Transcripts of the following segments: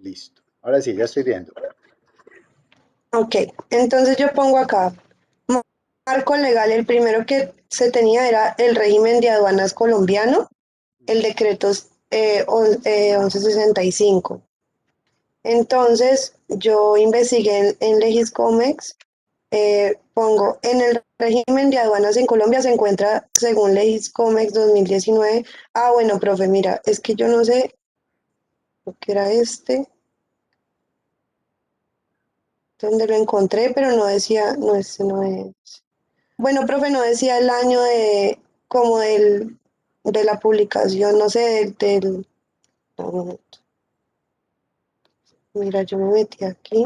Listo. Ahora sí, ya estoy viendo. Ok, entonces yo pongo acá, marco legal, el primero que se tenía era el régimen de aduanas colombiano, el decreto 1165. Entonces yo investigué en Legiscomex, pongo, en el régimen de aduanas en Colombia se encuentra, según Legiscomex 2019, bueno, profe, mira, es que yo no sé lo que era dónde lo encontré, pero no decía, no, este no es. Bueno, profe, no decía el año como de la publicación, no sé, no, un momento. Mira, yo me metí aquí.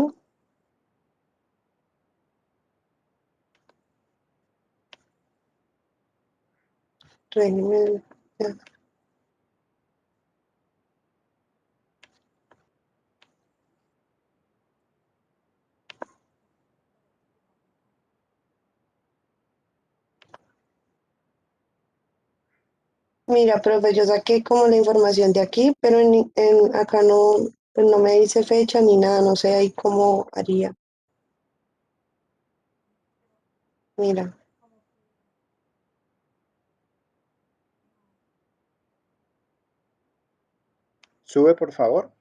Régimen, ya. Mira, profe, yo saqué como la información de aquí, pero acá no, pues no me dice fecha ni nada, no sé ahí cómo haría. Mira, Sube, por favor.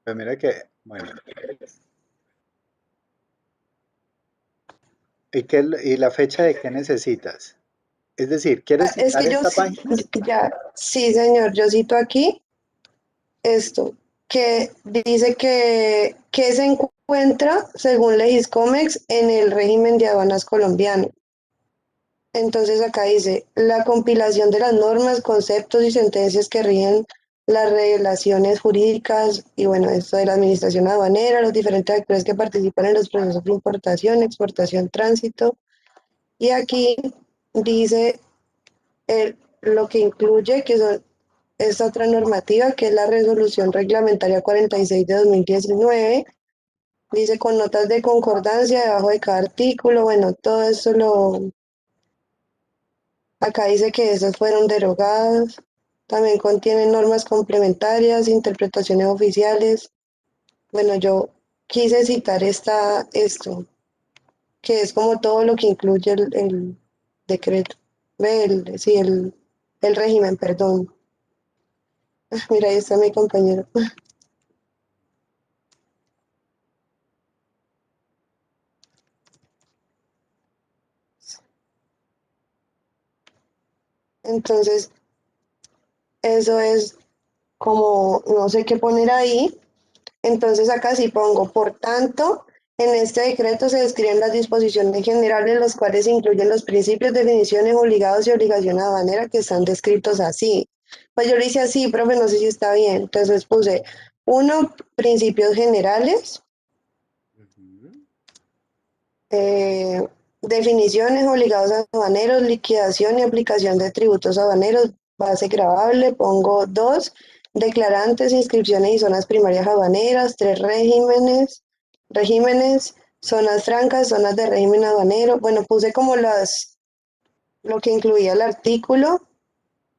Pues mira que, bueno, ¿y la fecha de qué necesitas? Es decir, ¿quieres es citar que esta página? ya, sí, señor, yo cito aquí esto, que dice que se encuentra, según Legiscomex, en el régimen de aduanas colombiano. Entonces acá dice, la compilación de las normas, conceptos y sentencias que rigen las relaciones jurídicas y bueno, esto de la administración aduanera, los diferentes actores que participan en los procesos de importación, exportación, tránsito. Y aquí dice lo que incluye, que son esta otra normativa, que es la resolución reglamentaria 46 de 2019. Dice con notas de concordancia debajo de cada artículo, bueno, todo eso acá dice que esas fueron derogadas. También contienen normas complementarias, interpretaciones oficiales. Bueno, yo quise citar esto, que es como todo lo que incluye el decreto. Ve, sí, el régimen, perdón. Mira, ahí está mi compañero. Entonces, eso es como, no sé qué poner ahí. Entonces acá sí pongo, por tanto, en este decreto se describen las disposiciones generales, los cuales incluyen los principios, definiciones, obligados y obligación aduanera que están descritos así. Pues yo lo hice así, profe, no sé si está bien. Entonces puse, uno, principios generales, Ujú. eh, definiciones, obligados aduaneros, liquidación y aplicación de tributos aduaneros, base gravable, pongo dos, declarantes, inscripciones y zonas primarias aduaneras, tres regímenes, zonas francas, zonas de régimen aduanero, bueno, puse como lo que incluía el artículo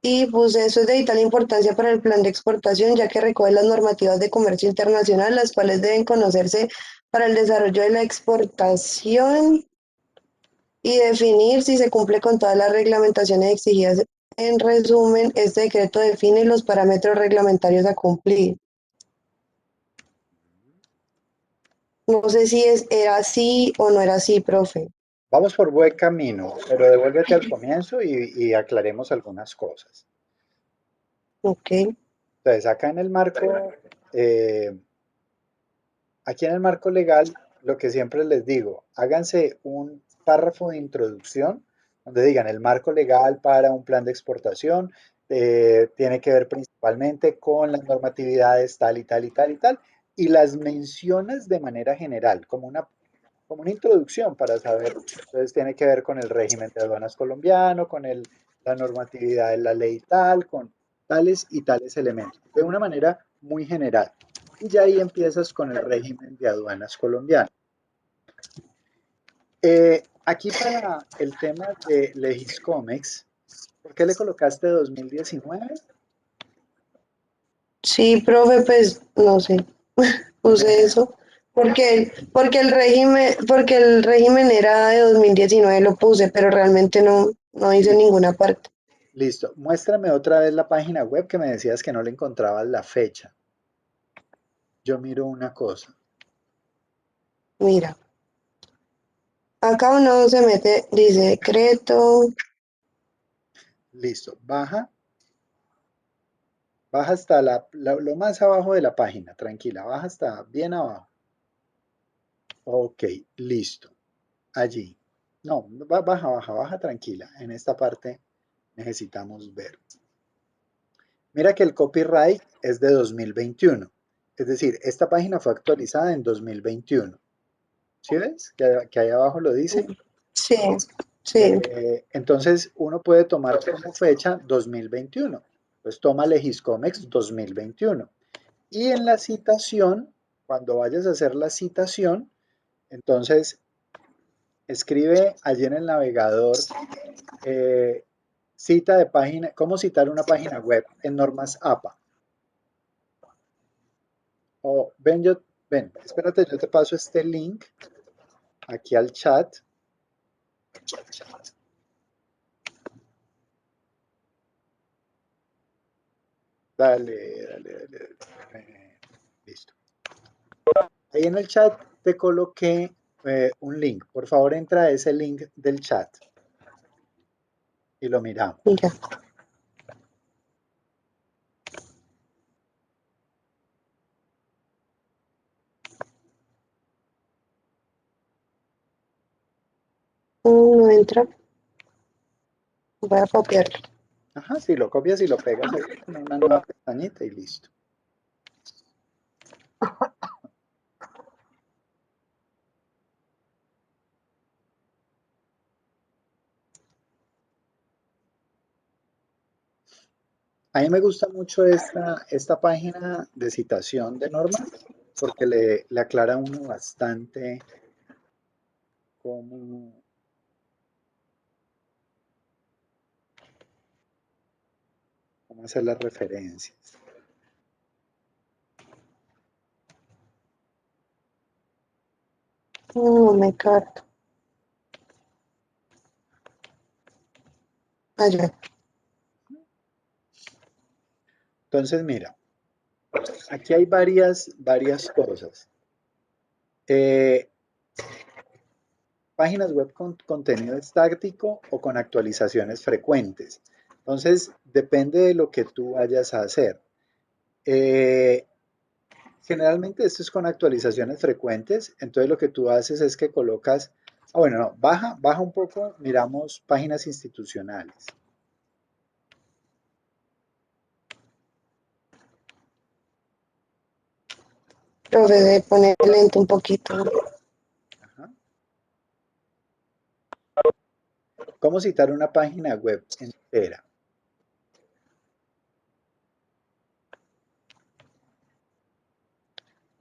y puse eso es de vital importancia para el plan de exportación, ya que recoge las normativas de comercio internacional, las cuales deben conocerse para el desarrollo de la exportación y definir si se cumple con todas las reglamentaciones exigidas. En resumen, este decreto define los parámetros reglamentarios a cumplir. No sé si era así o no era así, profe. Vamos por buen camino, pero devuélvete al comienzo y aclaremos algunas cosas. Ok, Entonces, eh, aquí en el marco legal, lo que siempre les digo, háganse un párrafo de introducción donde digan el marco legal para un plan de exportación tiene que ver principalmente con las normatividades tal y tal y tal y tal, y las mencionas de manera general, como una introducción para saber. Entonces tiene que ver con el régimen de aduanas colombiano, con la normatividad de la ley tal, con tales y tales elementos, de una manera muy general. Y ya ahí empiezas con el régimen de aduanas colombiano. Aquí para el tema de Legiscomex, ¿Por qué le colocaste 2019? Sí, profe, pues no sé, puse eso. Porque el régimen era de 2019 lo puse, pero realmente no hice Listo. ninguna parte. Listo. Muéstrame otra vez la página web que me decías que no le encontrabas la fecha. Yo miro una cosa. Mira, acá uno se mete, dice decreto, Listo. Baja hasta lo más abajo de la página. Tranquila. Baja hasta bien abajo. Ok, listo. Allí. No, baja, tranquila. En esta parte necesitamos ver. Mira que el copyright es de 2021. Es decir, esta página fue actualizada en 2021. ¿Sí ves? Que ahí abajo lo dice. sí, sí, Entonces, uno puede tomar como fecha 2021. Pues toma Legiscomex 2021. Y en la citación, cuando vayas a hacer la citación, entonces escribe allí en el navegador eh, cita de página, cómo citar una página web en normas APA. O ven, espérate, yo te paso este link aquí al chat. Dale. Listo. Ahí en el chat te coloqué un link. Por favor, entra a ese link del chat y lo miramos. mira. No entra, voy a copiarlo. Ajá, si lo copias y lo pegas ahí en una nueva pestañita y listo. A mí me gusta mucho esta página de citación de normas porque le aclara a uno bastante cómo, cómo hacer las referencias. No me carto. Allá. Entonces, mira, aquí hay varias cosas. Eh, Páginas web con contenido estático o con actualizaciones frecuentes. Entonces, depende de lo que tú vayas a hacer. Eh, Generalmente esto es con actualizaciones frecuentes, entonces lo que tú haces es que colocas, bueno, no, baja un poco, miramos páginas institucionales. Profe, de poner lento un poquito. Ajá. ¿Cómo citar una página web entera?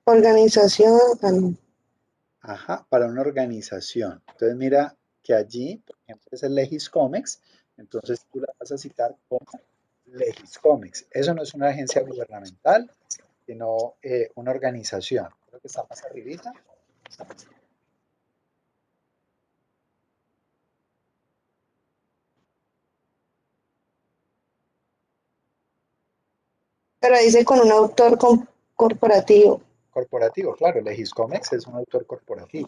Organización, ah, no. Ajá, para una organización. Entonces mira que allí, por ejemplo, es el Legiscomex, entonces tú la vas a citar como Legiscomex. Eso no es una agencia gubernamental, sino una organización. Creo que está más arribita. Pero dice con un autor corporativo. Corporativo, claro, Legiscomex es un autor corporativo,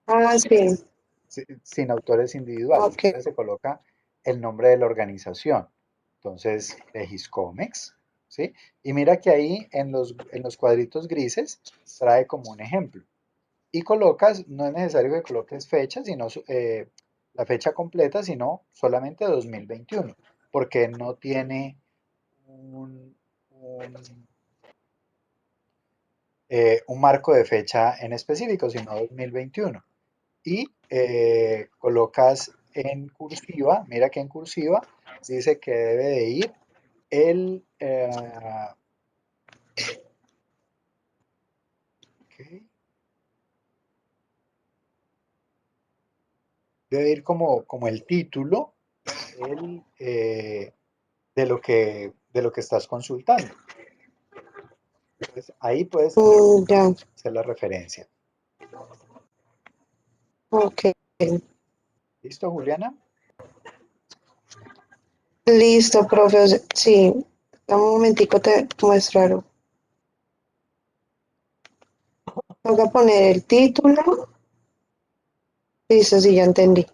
Ah, sí, sin autores individuales. ok. Entonces se coloca el nombre de la organización. Entonces, Legiscomex, ¿sí? Y mira que ahí en los cuadritos grises trae como un ejemplo. Y colocas, no es necesario que coloques fecha, sino la fecha completa, sino solamente 2021, porque no tiene un un marco de fecha en específico, sino 2021. Y colocas en cursiva, mira que en cursiva dice que debe de ir el, ¿qué? Debe ir como el título, de lo que estás consultando. Entonces, ahí puedes Ya, hacer la referencia. ok. ¿Listo, Juliana? Listo, profe. Sí, dame un momentico, te muestro algo. Voy a poner el título. Listo, sí, ya entendí.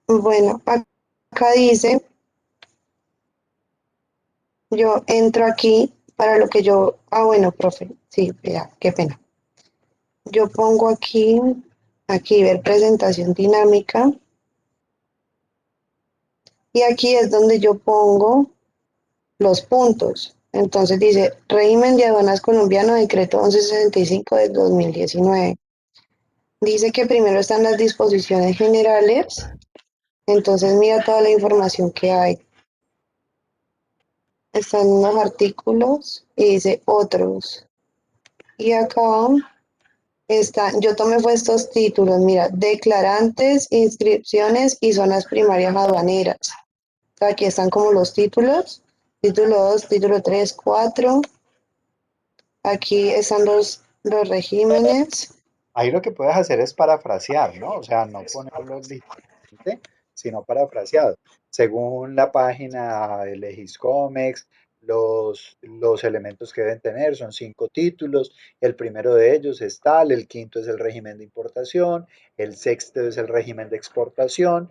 Bueno, acá dice, yo entro aquí para lo que yo... Ah, bueno, profe. Sí, vea, qué pena. Yo pongo aquí ver presentación dinámica. Y aquí es donde yo pongo los puntos. Entonces dice, régimen de aduanas colombiano, decreto 1165 de 2019. Dice que primero están las disposiciones generales, entonces mira toda la información que hay. Están los artículos y dice otros. Y acá están, yo tomé fue estos títulos, mira, declarantes, inscripciones y zonas primarias aduaneras. Aquí están como los títulos, título 2, título 3, 4. Aquí están los regímenes. Ahí lo que puedes hacer es parafrasear, ¿no? O sea, no ponerlo literalmente, sino parafraseado. Según la página de Legiscomex, los elementos que deben tener son 5 títulos. El primero de ellos es tal, el quinto es el régimen de importación, el sexto es el régimen de exportación.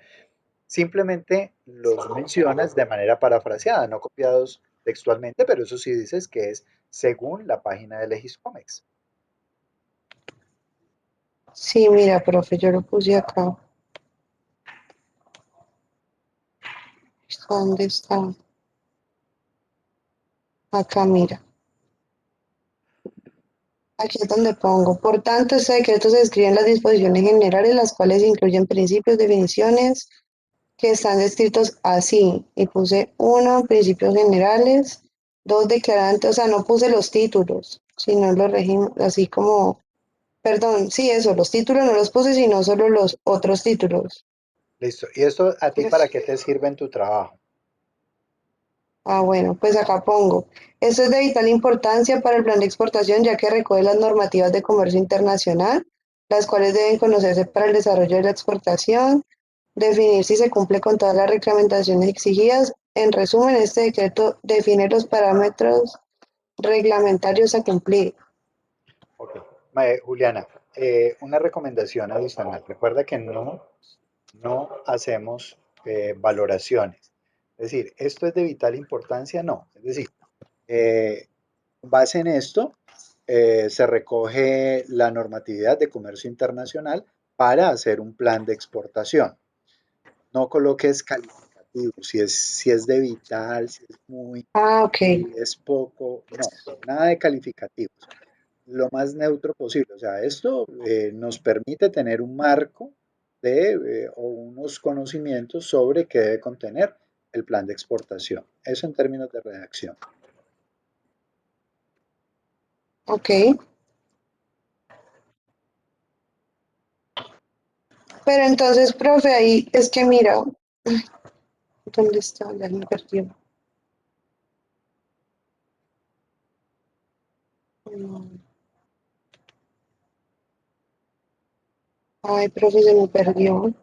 Simplemente los mencionas de manera parafraseada, no copiados textualmente, pero eso sí dices que es según la página de Legiscomex. Sí, mira, profe, yo lo puse acá. ¿Dónde está? Acá, mira. Aquí es donde pongo. Por tanto, este decreto se describe en las disposiciones generales, las cuales incluyen principios, definiciones, que están descritos así. Y puse uno, principios generales, dos, declarantes, o sea, no puse los títulos, sino los regímenes, así como, perdón, sí, eso, los títulos no los puse, sino solo los otros títulos. Listo. ¿Y esto a ti para qué te sirve en tu trabajo? Ah, bueno, pues acá pongo. Esto es de vital importancia para el plan de exportación, ya que recoge las normativas de comercio internacional, las cuales deben conocerse para el desarrollo de la exportación, definir si se cumple con todas las reglamentaciones exigidas. En resumen, este decreto define los parámetros reglamentarios a cumplir. Ok. Juliana, una recomendación adicional. Recuerda que no hacemos valoraciones. Es decir, ¿esto es de vital importancia? No. Es decir, eh, con base en esto, se recoge la normatividad de comercio internacional para hacer un plan de exportación. No coloques calificativos, si es de vital, si es muy, Ah, ok, si es poco, no, nada de calificativos, lo más neutro posible. O sea, esto nos permite tener un marco o unos conocimientos sobre qué debe contener el plan de exportación. Eso en términos de redacción. ok. Pero entonces, profe, ahí es que mira, ¿dónde está? Ya me perdió. Ay, profe, se me perdió.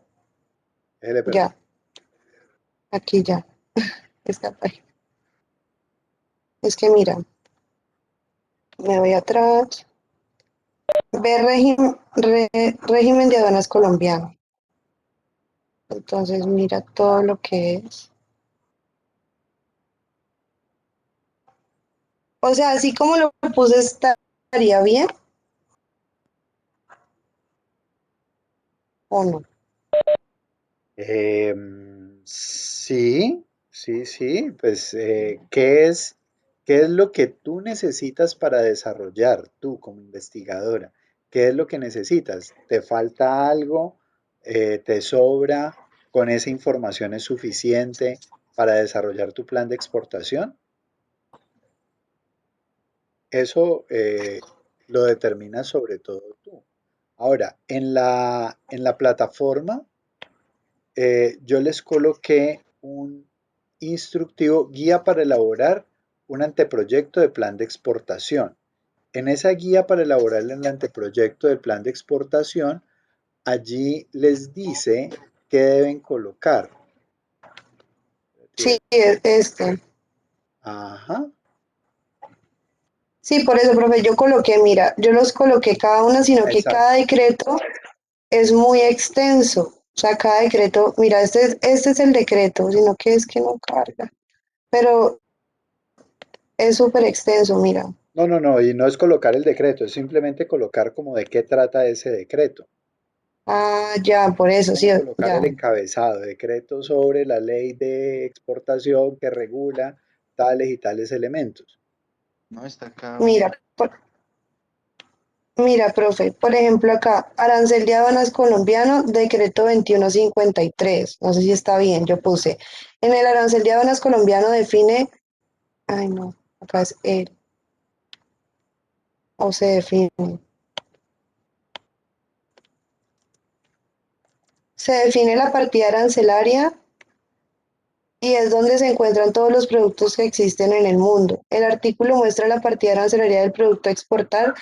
Déjele perder. Ya, aquí ya. Está ahí. Es que mira, me voy atrás. Ve régimen de aduanas colombiano. Entonces mira todo lo que es. O sea, así como lo puse estaría bien o no. Sí, sí, sí, pues ¿qué es lo que tú necesitas para desarrollar tú como investigadora? ¿Qué es lo que necesitas? ¿Te falta algo? ¿Te sobra? ¿Con esa información es suficiente para desarrollar tu plan de exportación? Eso lo determinas sobre todo tú. Ahora, en la plataforma yo les coloqué un instructivo guía para elaborar un anteproyecto de plan de exportación. En esa guía para elaborar el anteproyecto del plan de exportación, allí les dice qué deben colocar. Sí, este. Ajá, Sí, por eso, profe, yo coloqué, mira, yo los coloqué cada uno, sino que cada exacto. decreto es muy extenso. O sea, cada decreto, mira, este es el decreto, sino que es que no carga. Pero es súper extenso, mira. No, no, no, y no es colocar el decreto, es simplemente colocar como de qué trata ese decreto. Ah, ya, por Es eso, sí, como colocar ya. el encabezado, decreto sobre la ley de exportación que regula tales y tales elementos. No está acá Mira, mira, profe, por ejemplo acá, arancel de aduanas colombiano, decreto 2153. No sé si está bien, yo puse. En el arancel de aduanas colombiano define, ay no, acá es el, o se define. Se define la partida arancelaria y es donde se encuentran todos los productos que existen en el mundo. El artículo muestra la partida arancelaria del producto a exportar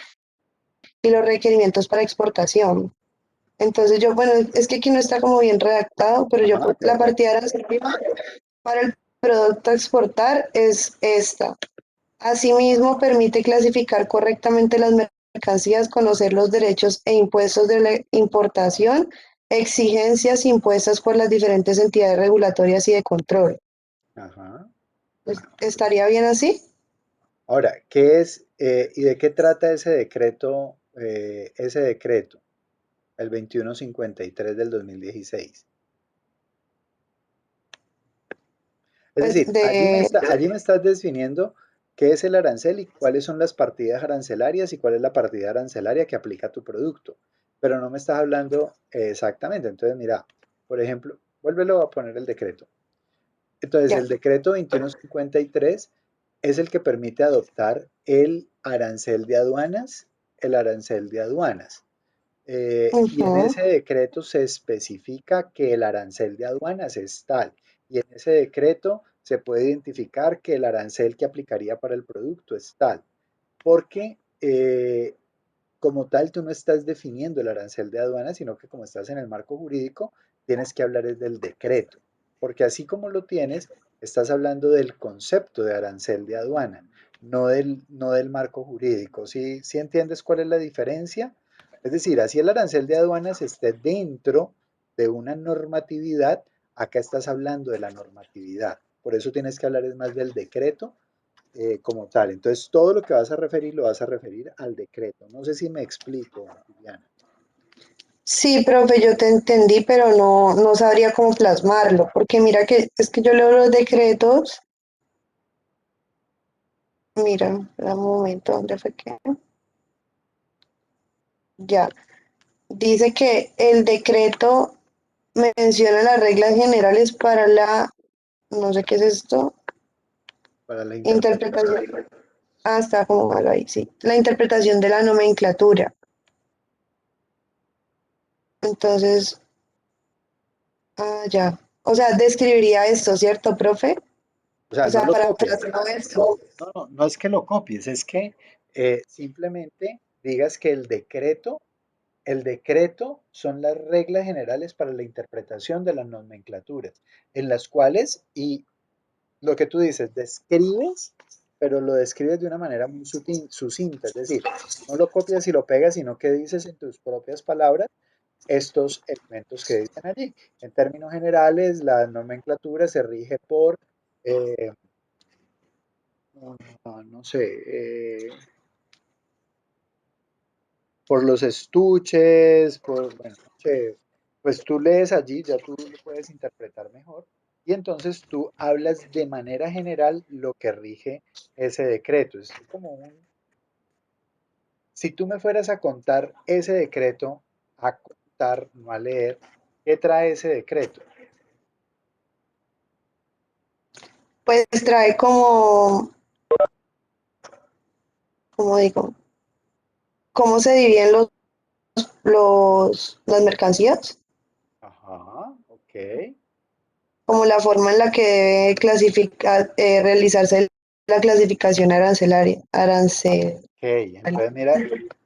y los requerimientos para exportación. Entonces yo, bueno, es que aquí no está como bien redactado, pero yo Ajá, la partida perfecto. arancelaria para el producto a exportar es esta. Asimismo, permite clasificar correctamente las mercancías, conocer los derechos e impuestos de la importación, exigencias impuestas por las diferentes entidades regulatorias y de control. Ajá. ¿Estaría bien así? Ahora, ¿qué es y de qué trata ese decreto, el 2153 del 2016? Es Pues decir, de, allí me estás definiendo qué es el arancel y cuáles son las partidas arancelarias y cuál es la partida arancelaria que aplica a tu producto. Pero no me estás hablando exactamente. Entonces, mira, por ejemplo, vuélvelo a poner el decreto. Entonces, ya. el decreto 2153 es el que permite adoptar el arancel de aduanas. Y en Ujú. ese decreto se especifica que el arancel de aduanas es tal. Y en ese decreto se puede identificar que el arancel que aplicaría para el producto es tal. Porque como tal tú no estás definiendo el arancel de aduanas, sino que como estás en el marco jurídico, tienes que hablar es del decreto. Porque así como lo tienes, estás hablando del concepto de arancel de aduana, no del marco jurídico. ¿Sí entiendes cuál es la diferencia? Es decir, así el arancel de aduanas esté dentro de una normatividad, acá estás hablando de la normatividad. Por eso tienes que hablar es más del decreto como tal. Entonces, todo lo que vas a referir lo vas a referir al decreto. No sé si me explico, Juliana. Sí, profe, yo te entendí, pero no sabría cómo plasmarlo, porque mira que es que yo leo los decretos, mira, espera un momento, ¿dónde fue que? Ya, dice que el decreto menciona las reglas generales para la, no sé qué es esto, Para la interpretación. interpretación. Ah, está como mal ahí, sí. La interpretación de la nomenclatura. Entonces, ah, ya. O sea, describiría esto, ¿cierto, profe? O sea, O no sea, lo para copies. plasmar esto. No, no, no es que lo copies, es que simplemente digas que el decreto son las reglas generales para la interpretación de las nomenclaturas, en las cuales, y lo que tú dices, describes, pero lo describes de una manera muy sucinta, es decir, no lo copias y lo pegas, sino que dices en tus propias palabras estos elementos que dicen allí. En términos generales, la nomenclatura se rige por, eh, no sé, por los estuches, bueno, no sé, pues tú lees allí, ya tú lo puedes interpretar mejor, y entonces tú hablas de manera general lo que rige ese decreto. Es como si tú me fueras a contar ese decreto, a contar, no a leer, ¿qué trae ese decreto? Pues trae como digo, cómo se dividen las mercancías. Ajá, ok. como la forma en la que debe realizarse la clasificación arancelaria. Ok, entonces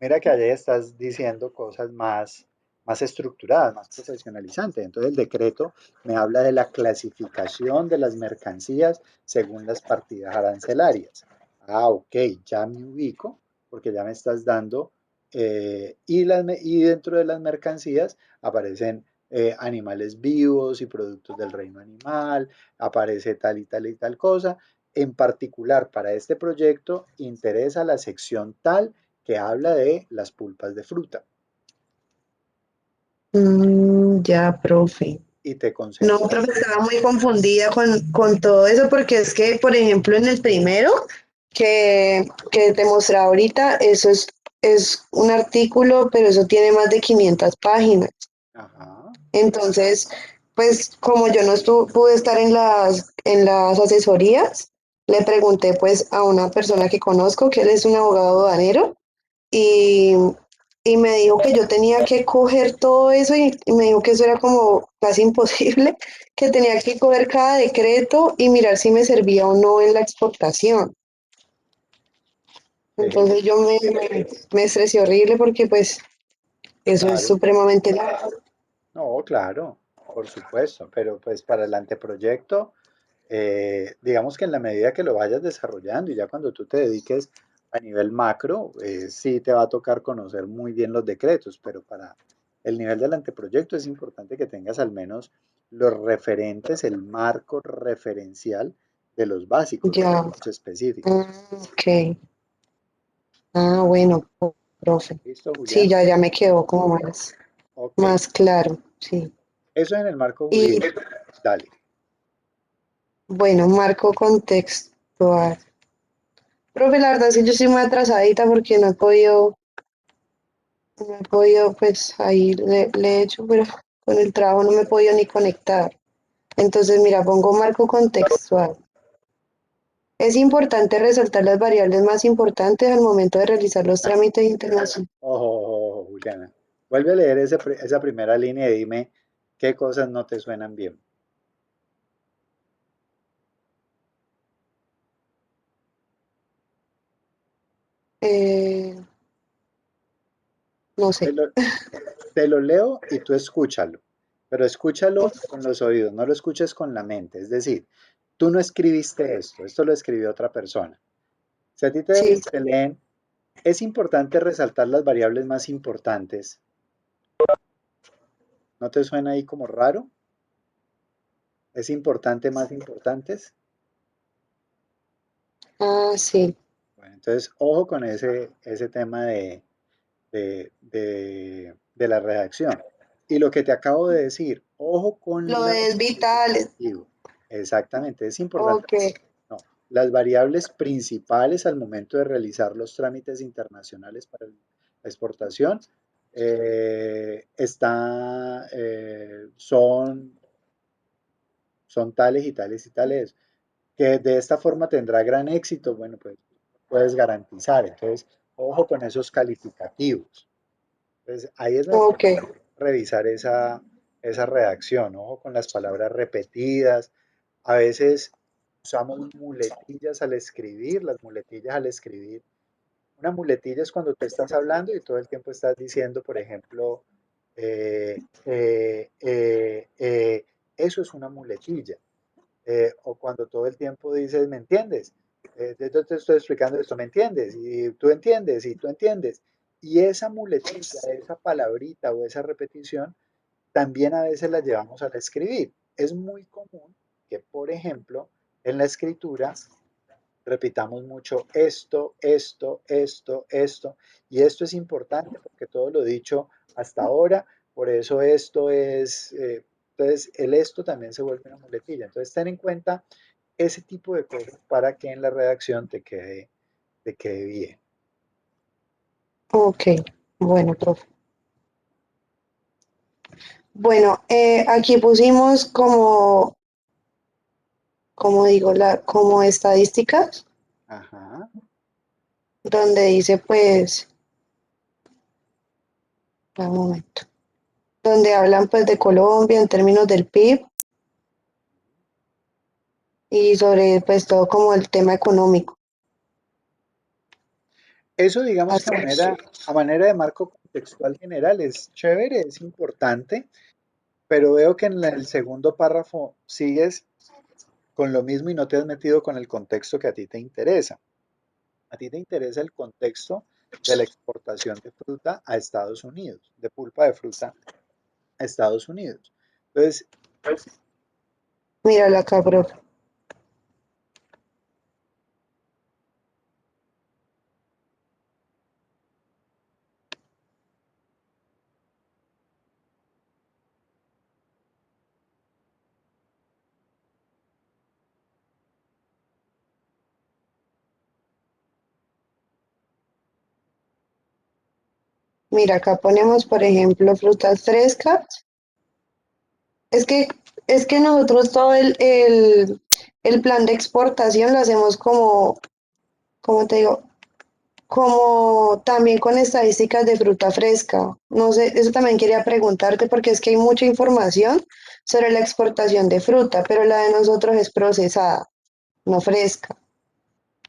mira que allí estás diciendo cosas más estructuradas, más profesionalizantes. Entonces el decreto me habla de la clasificación de las mercancías según las partidas arancelarias. Ah, ok, ya me ubico porque ya me estás dando, y dentro de las mercancías aparecen animales vivos y productos del reino animal, aparece tal y tal y tal cosa. En particular, para este proyecto interesa la sección tal que habla de las pulpas de fruta Ya, profe. y te No, profe, concentras. estaba muy confundida con todo eso porque es que, por ejemplo, en el primero que te mostraba ahorita, es un artículo, pero eso tiene más de 500 páginas. Ajá, Entonces, pues como yo no pude estar en las asesorías, le pregunté pues a una persona que conozco, que él es un abogado aduanero, y, y me dijo que yo tenía que coger todo eso y me dijo que eso era como casi imposible, que tenía que coger cada decreto y mirar si me servía o no en la exportación. ok, Entonces me estresé horrible porque pues eso es claro. supremamente largo. No, claro, por supuesto, pero pues para el anteproyecto, digamos que en la medida que lo vayas desarrollando y ya cuando tú te dediques a nivel macro, sí te va a tocar conocer muy bien los decretos, pero para el nivel del anteproyecto es importante que tengas al menos los referentes, el marco referencial de los básicos, de Ya, los específicos. ok. Ah, bueno, profe. ¿Listo, Sí, Julián? ya me quedó como Ok. más claro, sí. Eso en el marco Y jurídico. Dale. bueno, marco contextual. Profe, la verdad es que yo estoy muy atrasadita porque no he podido, pues ahí le he hecho, pero con el trabajo no me he podido ni conectar. Entonces, mira, pongo marco contextual. Es importante resaltar las variables más importantes al momento de realizar los trámites internacionales. Ojo, ojo, ojo, Juliana. Vuelve a leer esa primera línea y dime qué cosas no te suenan bien. Eh, no Te sé. lo, te lo leo y tú escúchalo, pero escúchalo con los oídos, no lo escuches con la mente. Es decir, tú no escribiste esto lo escribió otra persona. Si a ti Sí, te leen, es importante resaltar las variables más importantes. ¿No te suena ahí como raro? ¿Es importante más importantes? sí. Bueno, entonces, ojo con ese tema de la redacción. Y lo que te acabo de decir, ojo con Lo los es vital. calificativos. Exactamente, es importante. Ok, No, las variables principales al momento de realizar los trámites internacionales para la exportación son tales y tales y tales, que de esta forma tendrá gran éxito, bueno, pues puedes garantizar. Entonces, ojo con esos calificativos. Entonces, ahí es donde ok. tienes que revisar esa redacción, ojo con las palabras repetidas. A veces usamos muletillas al escribir, las muletillas al escribir. Una muletilla es cuando tú estás hablando y todo el tiempo estás diciendo, por ejemplo, eso es una muletilla. O cuando todo el tiempo dices, ¿me entiendes? Yo te estoy explicando esto, ¿me entiendes? Y tú entiendes, y tú entiendes. Y esa muletilla, esa palabrita o esa repetición, también a veces la llevamos al escribir. Es muy común que, por ejemplo, en la escritura repitamos mucho esto, y esto es importante porque todo lo dicho hasta ahora, por eso esto es, entonces el esto también se vuelve una muletilla. Entonces ten en cuenta ese tipo de cosas para que en la redacción te quede bien. Ok, bueno, profe. Bueno, aquí pusimos como digo, como estadísticas, Ajá, donde dice pues, un momento. donde hablan pues de Colombia en términos del PIB y sobre pues todo como el tema económico. Eso, digamos que Así. a manera de marco contextual general es chévere, es importante, pero veo que en el segundo párrafo sigues con lo mismo y no te has metido con el contexto que a ti te interesa. A ti te interesa el contexto de la exportación de fruta a Estados Unidos, de pulpa de fruta a Estados Unidos. Entonces, Míralo acá, profe. Mira, acá ponemos, por ejemplo, frutas frescas. Es que, es que nosotros todo el plan de exportación lo hacemos como, ¿cómo te digo? Como también con estadísticas de fruta fresca. No sé, eso también quería preguntarte porque es que hay mucha información sobre la exportación de fruta, pero la de nosotros es procesada, no fresca.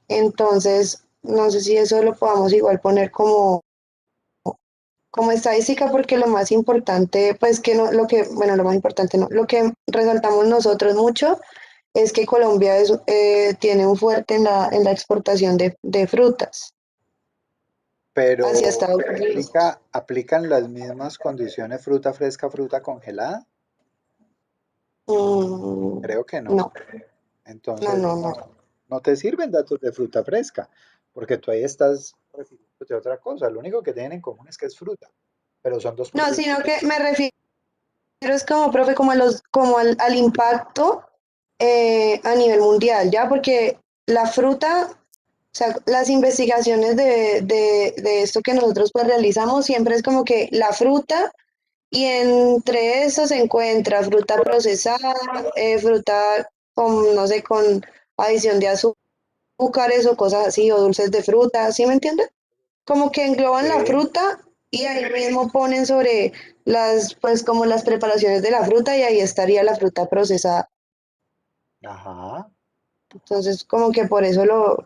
Entonces, no sé si eso lo podamos igual poner como estadística porque lo más importante, pues que no, lo que, bueno, lo más importante no, lo que resaltamos nosotros mucho es que Colombia tiene un fuerte en la exportación de frutas hacia pero Estados Unidos. aplican las mismas condiciones fruta fresca, fruta congelada. Mm, Creo que no. no, no, Entonces no, no. no te sirven datos de fruta fresca, porque tú ahí estás refiriéndote a otra cosa. Lo único que tienen en común es que es fruta, pero son dos No, productos. sino que me refiero es como, profe, como, como al impacto a nivel mundial, ¿ya? Porque la fruta, o sea, las investigaciones de esto que nosotros pues realizamos siempre es como que la fruta y entre eso se encuentra fruta procesada, fruta con, no sé, con adición de azúcares o cosas así, o dulces de fruta, ¿sí me entiendes? Como que engloban la Sí, fruta y ahí mismo ponen sobre las, pues como las preparaciones de la fruta y ahí estaría la fruta procesada. ajá. Entonces, como que por eso lo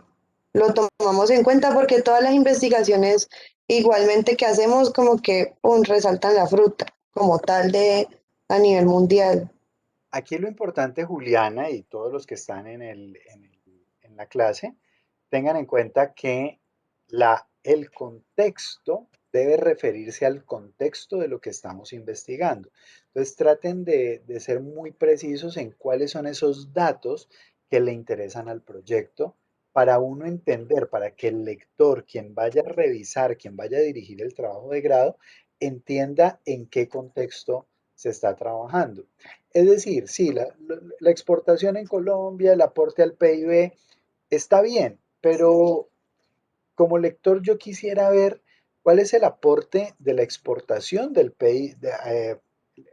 tomamos en cuenta porque todas las investigaciones igualmente que hacemos como que resaltan la fruta como tal de a nivel mundial. Aquí lo importante, Juliana, y todos los que están en la clase, tengan en cuenta que el contexto debe referirse al contexto de lo que estamos investigando. Entonces traten de ser muy precisos en cuáles son esos datos que le interesan al proyecto para uno entender, para que el lector, quien vaya a revisar, quien vaya a dirigir el trabajo de grado, entienda en qué contexto se está trabajando. Es decir, sí, la exportación en Colombia, el aporte al PIB está bien, pero como lector yo quisiera ver cuál es el aporte de la exportación del PIB,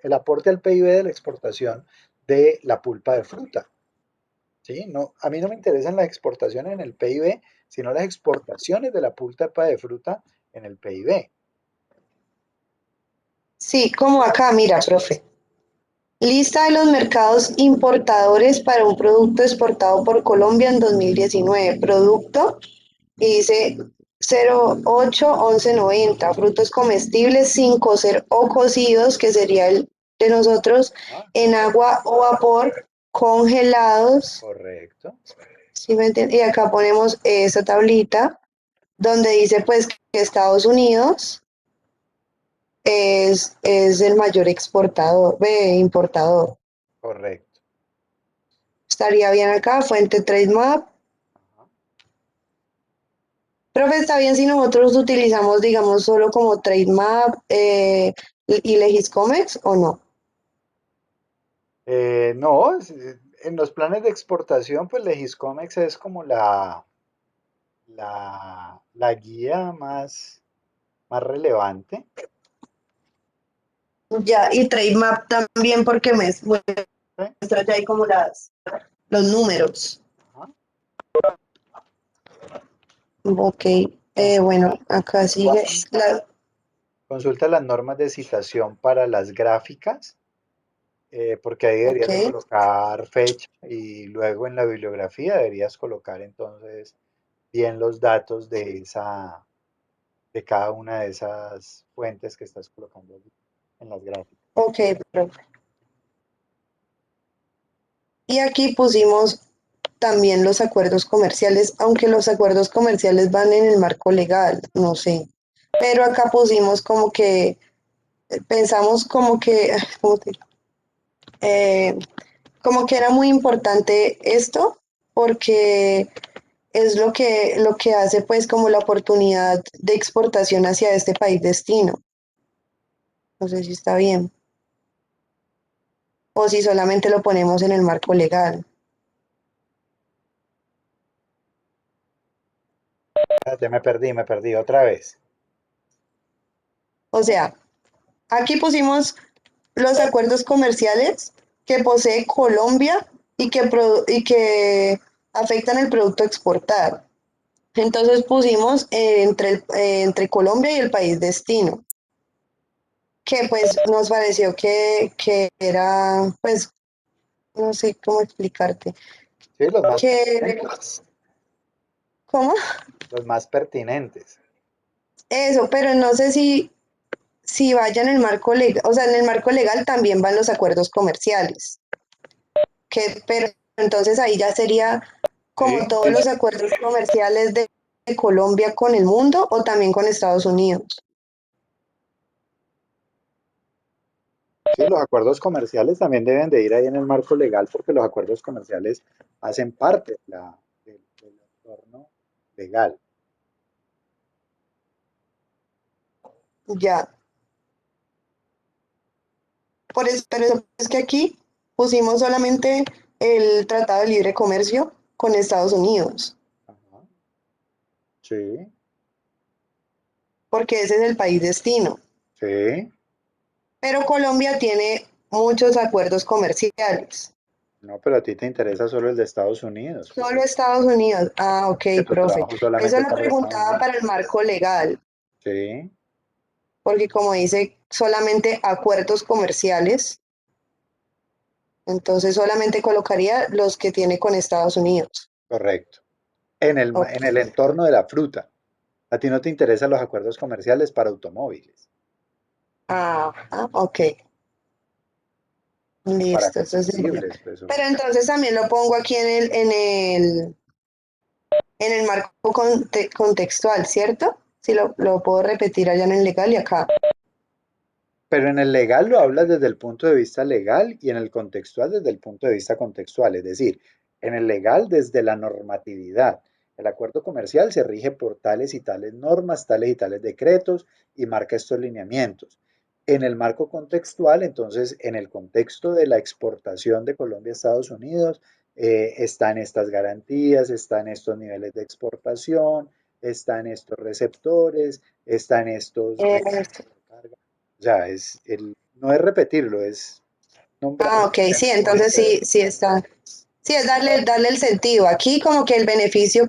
el aporte al PIB de la exportación de la pulpa de fruta. ¿Sí? No, a mí no me interesan las exportaciones en el PIB, sino las exportaciones de la pulpa de fruta en el PIB. Sí, como acá, mira, profe. Lista de los mercados importadores para un producto exportado por Colombia en 2019. Producto y dice 08 11 90 frutos comestibles sin cocer o cocidos, que sería el de nosotros, Ah, en agua o vapor, congelados. correcto, ¿Sí me entiende? Y acá ponemos esa tablita donde dice pues que Estados Unidos es el mayor exportador, importador. correcto. Estaría bien acá, fuente TradeMap. Ajá. Profe, está bien si nosotros utilizamos, digamos, solo como TradeMap y Legiscomex o no. No, en los planes de exportación, pues Legiscomex es como la guía más relevante. Ya, y TradeMap también porque me ¿Sí? muestra ya ahí como los números. Ajá. Ok, Entonces, bueno, acá sigue. Consulta las normas de citación para las gráficas, porque ahí Ok, deberías de colocar fecha y luego en la bibliografía deberías colocar entonces bien los datos de cada una de esas fuentes que estás colocando allí en las gráficas. ok, profe. Y aquí pusimos también los acuerdos comerciales, aunque los acuerdos comerciales van en el marco legal, no sé. Pero acá pusimos como que, pensamos como que, ¿cómo te digo? Eh, como que era muy importante esto, porque es lo que hace pues como la oportunidad de exportación hacia este país destino. No sé si está bien. O si solamente lo ponemos en el marco legal. Espérate, me perdí otra vez. O sea, aquí pusimos los acuerdos comerciales que posee Colombia y que afectan el producto exportado. Entonces pusimos entre Colombia y el país destino, que pues nos pareció que era, pues, no sé cómo explicarte, Sí, los más que, pertinentes. ¿cómo? Los más pertinentes. Eso, pero no sé si vaya en el marco legal, o sea, en el marco legal también van los acuerdos comerciales, pero entonces ahí ya sería como Sí, todos los acuerdos comerciales de Colombia con el mundo o también con Estados Unidos. sí, los acuerdos comerciales también deben de ir ahí en el marco legal porque los acuerdos comerciales hacen parte del entorno legal. Ya, por eso, pero es que aquí pusimos solamente el Tratado de Libre Comercio con Estados Unidos, Ajá. Sí, porque ese es el país destino. sí. Pero Colombia tiene muchos acuerdos comerciales. No, pero a ti te interesa solo el de Estados Unidos, Solo Estados Unidos. Ah, ok, porque tu profe. trabajo Eso solamente es lo para Estados preguntaba Unidos. para el marco legal, Sí, porque como dice solamente acuerdos comerciales, entonces solamente colocaría los que tiene con Estados Unidos. correcto. Ok. En el entorno de la fruta. A ti no te interesan los acuerdos comerciales para automóviles, Ah, ok. para Listo, eso sería. combustibles, pues, Pero entonces también lo pongo aquí en el marco contextual, ¿cierto? Si lo puedo repetir allá en el legal y acá. pero en el legal lo hablas desde el punto de vista legal y en el contextual desde el punto de vista contextual, es decir, en el legal desde la normatividad. El acuerdo comercial se rige por tales y tales normas, tales y tales decretos y marca estos lineamientos. En el marco contextual, entonces, en el contexto de la exportación de Colombia a Estados Unidos, están estas garantías, están estos niveles de exportación, están estos receptores, están estos Eh, carga. O sea, no es repetirlo, es nombrarlo ok, donde sí, no hay entonces que. sí está. Sí, es darle el sentido. Aquí como que el beneficio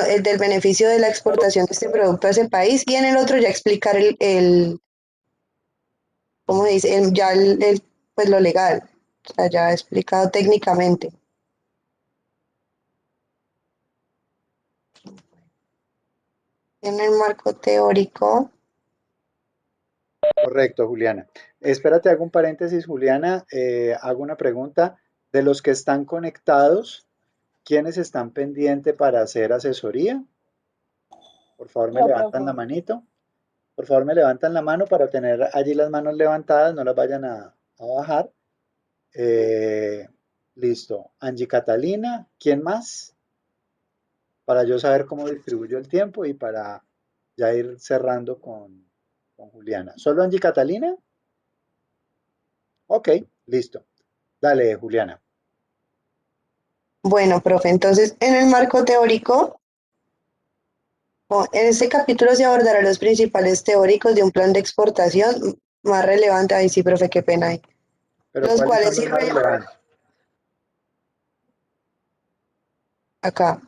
el del beneficio de la exportación de este producto a ese país y en el otro ya explicar ¿cómo se dice? Pues lo legal. O sea, ya explicado técnicamente. En el marco teórico. Correcto, Juliana. Espérate, hago un paréntesis, Juliana. Hago una pregunta. De los que están conectados, ¿quiénes están pendientes para hacer asesoría? Por favor, me Yo, levantan la profe. manito. Por favor, me levantan la mano para tener allí las manos levantadas, no las vayan a bajar. Eh, listo. Angie Catalina, ¿quién más? Para yo saber cómo distribuyo el tiempo y para ya ir cerrando con Juliana. ¿Solo Angie Catalina? Ok, listo. Dale, Juliana. Bueno, profe, entonces en el marco teórico, en este capítulo se abordará los principales teóricos de un plan de exportación más relevante. Ay, sí, profe, qué pena ahí. Pero Los ¿cuáles cuales son los más sirven relevantes? acá.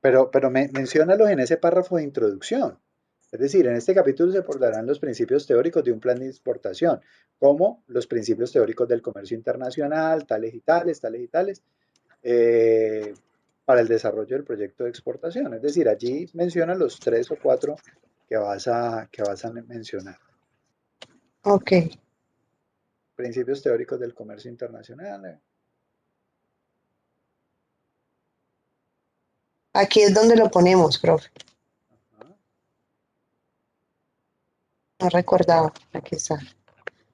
Pero menciónalos en ese párrafo de introducción. Es decir, en este capítulo se abordarán los principios teóricos de un plan de exportación, como los principios teóricos del comercio internacional, tales y tales, eh, para el desarrollo del proyecto de exportación. Es decir, allí menciona los tres o cuatro que vas a mencionar. Ok, Principios teóricos del comercio internacional. aquí es donde lo ponemos, profe. Ajá, No recordaba, aquí está.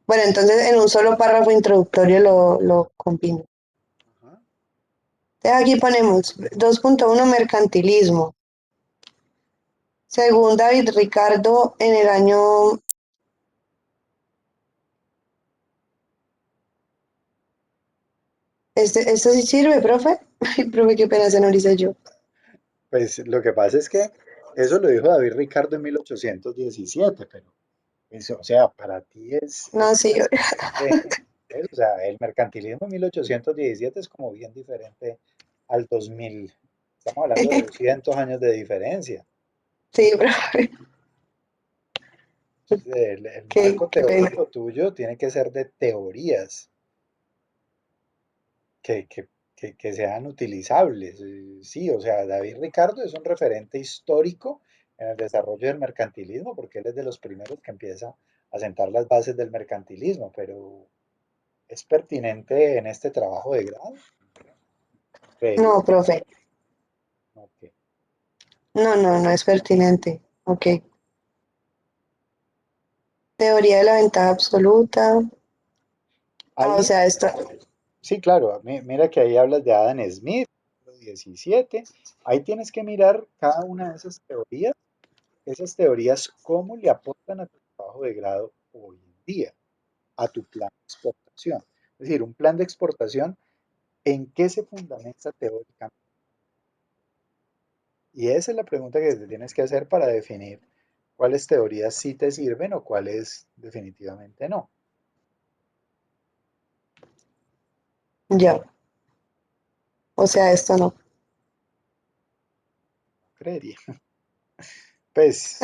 Bueno, entonces en un solo párrafo introductorio lo combino. ajá. Entonces aquí ponemos 2.1 mercantilismo. Según David Ricardo, en el año... ¿Esto sí sirve, profe? Ay, profe, qué pena, se no lo hice yo. Pues lo que pasa es que eso lo dijo David Ricardo en 1817, pero eso, o sea, para ti es No, sí, diferente. O sea, el mercantilismo en 1817 es como bien diferente al 2000. Estamos hablando de 200 años de diferencia. sí, profe, El qué, marco qué pena. teórico tuyo tiene que ser de teorías que, que, que sean utilizables. Sí, o sea, David Ricardo es un referente histórico en el desarrollo del mercantilismo, porque él es de los primeros que empieza a sentar las bases del mercantilismo, pero ¿es pertinente en este trabajo de grado? Creería No, que no. profe, Ok. no es pertinente. Ok. Teoría de la ventaja absoluta. Ah, o Ahí, sea, esto, sí, claro, mira que ahí hablas de Adam Smith, 17. Ahí tienes que mirar cada una de esas teorías, cómo le aportan a tu trabajo de grado hoy en día, a tu plan de exportación. Es decir, un plan de exportación, ¿en qué se fundamenta teóricamente? Y esa es la pregunta que te tienes que hacer para definir cuáles teorías sí te sirven o cuáles definitivamente no. ya. O sea, esto no. Creería. Pues,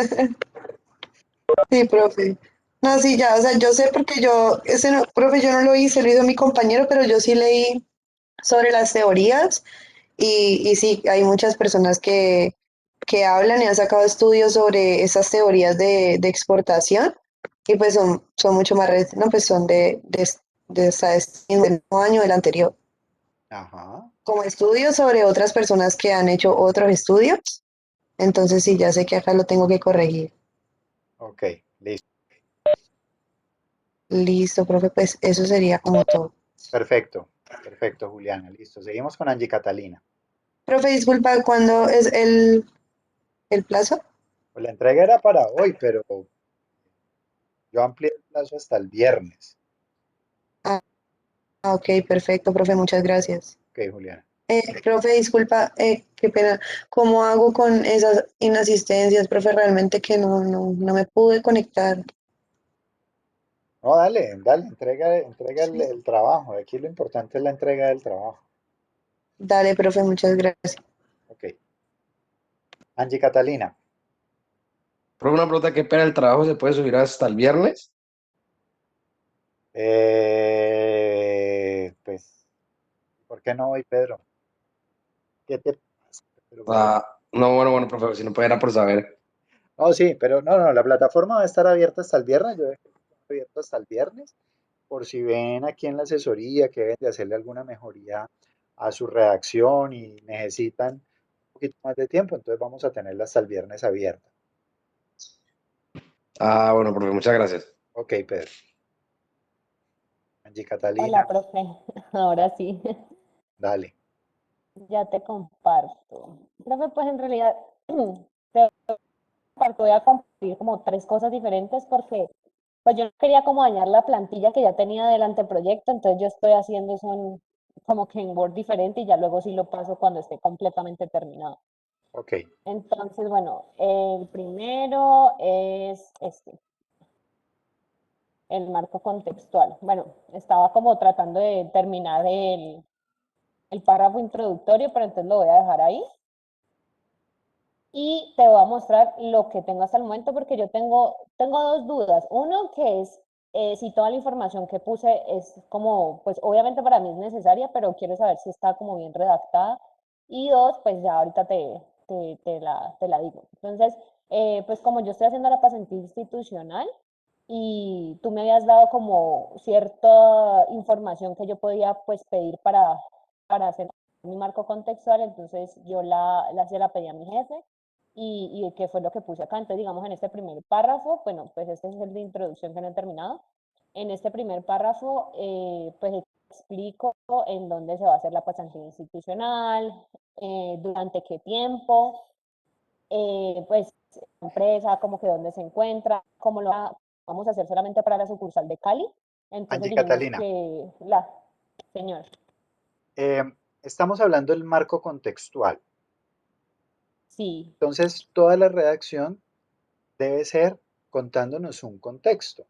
Sí, profe. No, sí, ya, o sea, yo sé porque yo, ese no, profe, yo no lo hice, lo hizo mi compañero, pero yo sí leí sobre las teorías y sí, hay muchas personas que hablan y han sacado estudios sobre esas teorías de exportación y pues son mucho más, no, pues son de hasta este mismo año del anterior. ajá, Como estudios sobre otras personas que han hecho otros estudios, entonces sí, ya sé que acá lo tengo que corregir. ok, listo. Listo, profe, pues eso sería como todo. Perfecto, perfecto, Juliana, listo. Seguimos con Angie Catalina. Profe, disculpa, ¿cuándo es el plazo? Pues la entrega era para hoy, pero yo amplié el plazo hasta el viernes. Ah, ok, perfecto, profe, muchas gracias. Ok, Juliana. Profe, disculpa, qué pena. ¿Cómo hago con esas inasistencias, profe? Realmente que no me pude conectar. No, dale, dale, entrega el trabajo. Aquí lo importante es la entrega del trabajo. Dale, profe, muchas gracias. Ok. Angie Catalina. Pero una pregunta, ¿qué pena el trabajo se puede subir hasta el viernes? Pues, ¿por qué no hoy, Pedro? ¿Qué te pasa, Pedro? Ah, no, bueno, profe, si no pudiera por saber. No, sí, pero no, la plataforma va a estar abierta hasta el viernes. Yo dejé abierto hasta el viernes. Por si ven aquí en la asesoría que deben de hacerle alguna mejoría a su redacción y necesitan un poquito más de tiempo, entonces vamos a tenerla hasta el viernes abierta. Ah, bueno, profe, muchas gracias. Ok, Pedro. Angie Hola, Catalina, profe. Ahora sí, dale. ya te comparto. Profe, pues en realidad te comparto, voy a compartir como tres cosas diferentes porque pues yo no quería como dañar la plantilla que ya tenía del anteproyecto, entonces yo estoy haciendo eso como que en Word diferente y ya luego sí lo paso cuando esté completamente terminado. Ok, Entonces, bueno, el primero es este, el marco contextual. Bueno, estaba como tratando de terminar el párrafo introductorio, pero entonces lo voy a dejar ahí. y te voy a mostrar lo que tengo hasta el momento porque yo tengo dos dudas. Uno que es si toda la información que puse es como, pues obviamente para mí es necesaria, pero quiero saber si está como bien redactada. Y dos, pues ya ahorita te la digo. Entonces, pues como yo estoy haciendo la pasantía institucional y tú me habías dado como cierta información que yo podía pues pedir para hacer mi marco contextual, entonces yo se la pedí a mi jefe y qué fue lo que puse acá. Entonces, digamos, en este primer párrafo, bueno, pues este es el de introducción que no he terminado. En este primer párrafo, pues explico en dónde se va a hacer la pasantía institucional, durante qué tiempo, pues la empresa, como que dónde se encuentra, cómo lo vamos a hacer solamente para la sucursal de Cali. Entonces Angie dijimos Catalina, que señor, eh, estamos hablando del marco contextual. sí, Entonces, toda la redacción debe ser contándonos un contexto.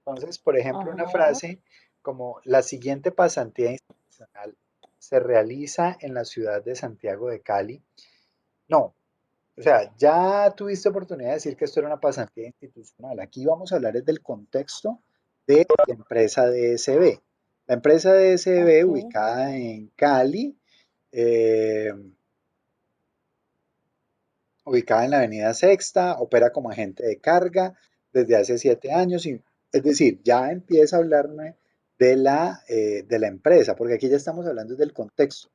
Entonces, por ejemplo, una ajá, frase como la siguiente pasantía institucional se realiza en la ciudad de Santiago de Cali. No, o sea, ya tuviste oportunidad de decir que esto era una pasantía institucional. Aquí vamos a hablar es del contexto de la empresa DSB. La empresa DSB, ok, ubicada en Cali, eh, ubicada en la Avenida Sexta, opera como agente de carga desde hace 7 años. Es decir, ya empieza a hablarme de la empresa, porque aquí ya estamos hablando del contexto.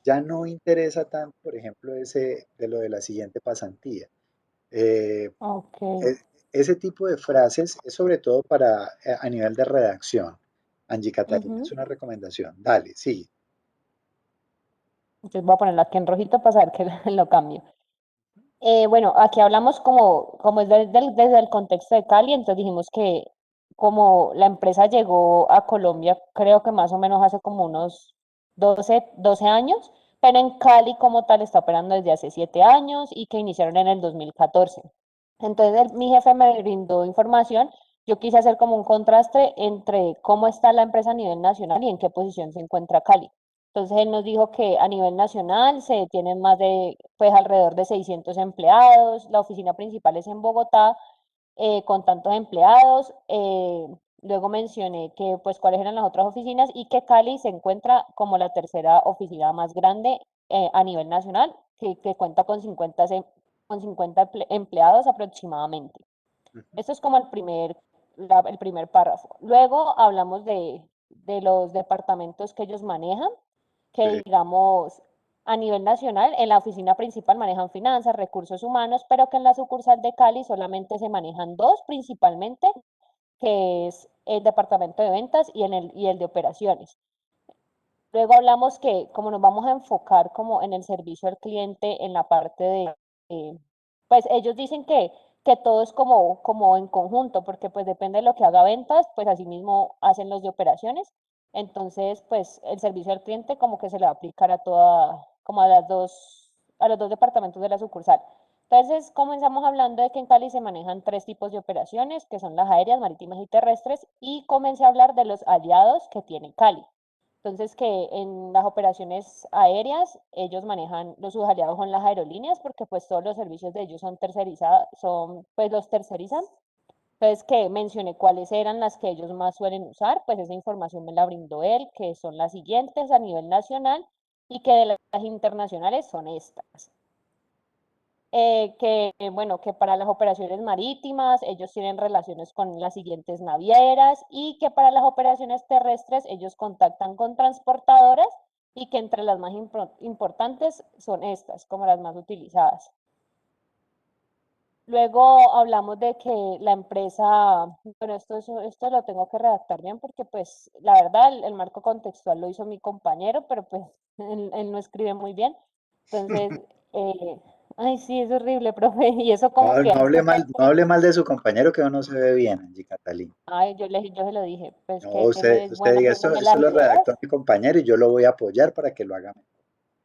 Ya no interesa tanto, por ejemplo, de lo de la siguiente pasantía. Eh, ok. e- Ese tipo de frases es sobre todo para a nivel de redacción. Angie Catalina, es Ujú. una recomendación. Dale, sí. Entonces voy a ponerlo aquí en rojito para saber que lo cambio. Bueno, aquí hablamos como es desde el contexto de Cali, entonces dijimos que como la empresa llegó a Colombia, creo que más o menos hace como unos 12 años, pero en Cali como tal está operando desde hace 7 años y que iniciaron en el 2014. Entonces mi jefe me brindó información, yo quise hacer como un contraste entre cómo está la empresa a nivel nacional y en qué posición se encuentra Cali. Entonces él nos dijo que a nivel nacional se tienen más de, pues alrededor de 600 empleados, la oficina principal es en Bogotá, con tantos empleados. Luego mencioné que, pues, cuáles eran las otras oficinas y que Cali se encuentra como la tercera oficina más grande a nivel nacional, que cuenta con 50 empleados aproximadamente. Ujú, Esto es como el primer párrafo. Luego hablamos de los departamentos que ellos manejan, que sí, digamos a nivel nacional, en la oficina principal manejan finanzas, recursos humanos, pero que en la sucursal de Cali solamente se manejan dos principalmente, que es el departamento de ventas y el de operaciones. Luego hablamos que como nos vamos a enfocar como en el servicio al cliente, en la parte eh, pues ellos dicen que todo es como en conjunto, porque pues depende de lo que haga ventas, pues así mismo hacen los de operaciones. Entonces, pues el servicio al cliente como que se le va a aplicar como a los dos departamentos de la sucursal. Entonces, comenzamos hablando de que en Cali se manejan tres tipos de operaciones, que son las aéreas, marítimas y terrestres, y comencé a hablar de los aliados que tiene Cali. Entonces, que en las operaciones aéreas, ellos manejan, sus aliados son las aerolíneas, porque pues todos los servicios de ellos son tercerizados, pues los tercerizan. Entonces, que mencioné cuáles eran las que ellos más suelen usar, pues esa información me la brindó él, que son las siguientes a nivel nacional y que de las internacionales son estas. Bueno, que para las operaciones marítimas ellos tienen relaciones con las siguientes navieras y que para las operaciones terrestres ellos contactan con transportadoras y que entre las más importantes son estas, como las más utilizadas. Luego hablamos de que la empresa, bueno, esto lo tengo que redactar bien porque pues la verdad el marco contextual lo hizo mi compañero, pero pues él no escribe muy bien. Entonces, eh, ay, sí, es horrible, profe, y eso No, como que no es hable súper mal, no hable mal de su compañero que no se ve bien, Angie Catalina. ay, yo se lo dije, pues No, que él es usted bueno diga esto, haciéndome esto las lo ideas. redactó mi compañero y yo lo voy a apoyar para que lo haga mejor.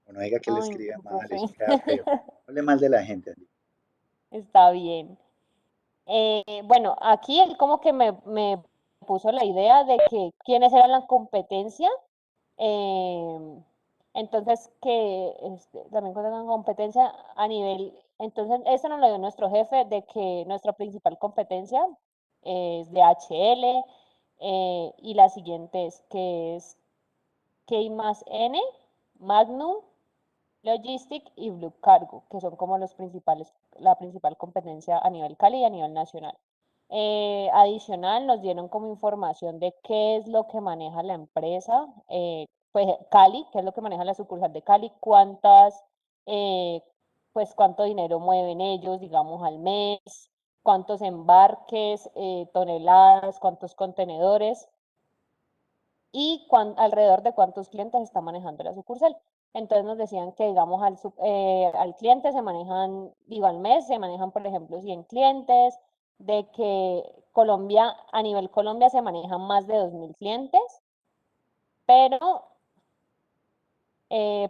O no diga que le Ay, escribe no, mal, profe. eso queda feo. No hable mal de la gente, Angie. Está bien. Bueno, aquí él como que me puso la idea de que quiénes eran la competencia. eh, entonces, que también con competencia a nivel Entonces, eso nos lo dio nuestro jefe de que nuestra principal competencia es DHL y la siguiente es que es K+N, Magnum, Logistic y Blue Cargo, que son como los principales, la principal competencia a nivel Cali y a nivel nacional. Adicional, nos dieron como información de qué es lo que maneja la empresa, pues Cali, qué es lo que maneja la sucursal de Cali, eh, pues cuánto dinero mueven ellos, digamos, al mes, cuántos embarques, toneladas, cuántos contenedores y alrededor de cuántos clientes está manejando la sucursal. Entonces nos decían que, digamos, al cliente se manejan, digo, al mes se manejan, por ejemplo, 100 clientes, de que Colombia, a nivel Colombia se manejan más de 2.000 clientes, pero,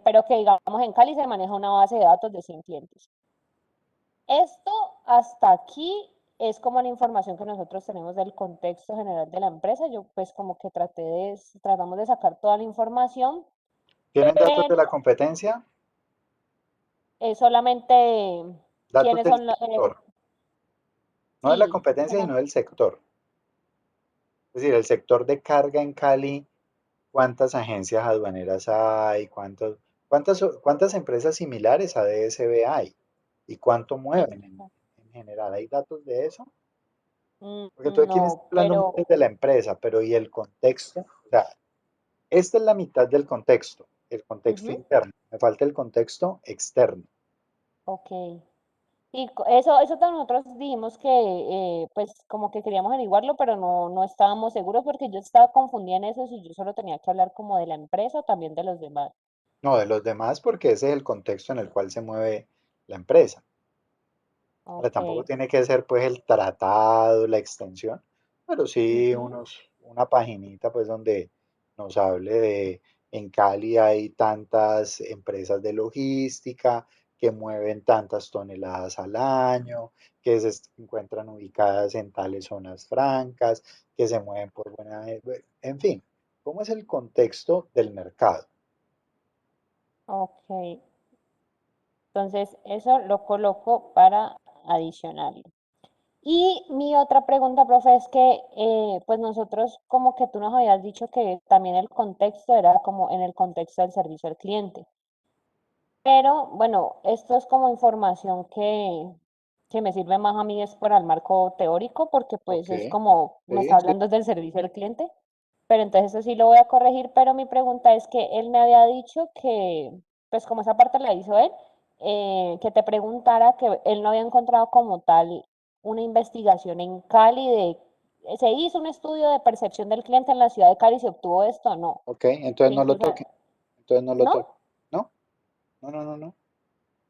pero que, digamos, en Cali se maneja una base de datos de 100 clientes. Esto hasta aquí es como la información que nosotros tenemos del contexto general de la empresa. Yo pues como que tratamos de sacar toda la información, ¿Tienen datos de la pero competencia? solamente Datos quiénes del son sector, no de la sí, competencia, sino del sector. Es decir, el sector de carga en Cali, ¿cuántas agencias aduaneras hay? ¿Cuántas empresas similares a DSB hay? ¿Y cuánto mueven en general? ¿Hay datos de eso? Porque tú aquí me estás no, hablando muy pero desde la empresa, pero ¿y el contexto? O sea, esta es la mitad del contexto, el contexto ujú, interno. Me falta el contexto externo. ok. Y eso nosotros dijimos que pues como que queríamos averiguarlo, pero no estábamos seguros porque yo estaba confundida en eso si yo solo tenía que hablar como de la empresa o también de los demás. No, de los demás, porque ese es el contexto en el cual se mueve la empresa. Ahora, Ok. tampoco tiene que ser pues el tratado, la extensión, pero sí Ujú. una paginita pues donde nos hable de en Cali hay tantas empresas de logística que mueven tantas toneladas al año, que se encuentran ubicadas en tales zonas francas, que se mueven por en fin, ¿cómo es el contexto del mercado? Ok, entonces eso lo coloco para adicionarlo. Y mi otra pregunta, profe, es que pues nosotros como que tú nos habías dicho que también el contexto era como en el contexto del servicio al cliente. Pero bueno, esto es como información que me sirve más a mí es para el marco teórico porque Ok, pues es como me sí, está sí, hablando del servicio al cliente. Pero entonces eso sí lo voy a corregir, pero mi pregunta es que él me había dicho que, pues como esa parte la hizo él, que te preguntara que él no había encontrado como tal una investigación en Cali de, se hizo un estudio de percepción del cliente en la ciudad de Cali y se obtuvo esto o no. ok, entonces Que no lo incluso, toque, entonces no lo toque. ¿no? No, no, no, no, no.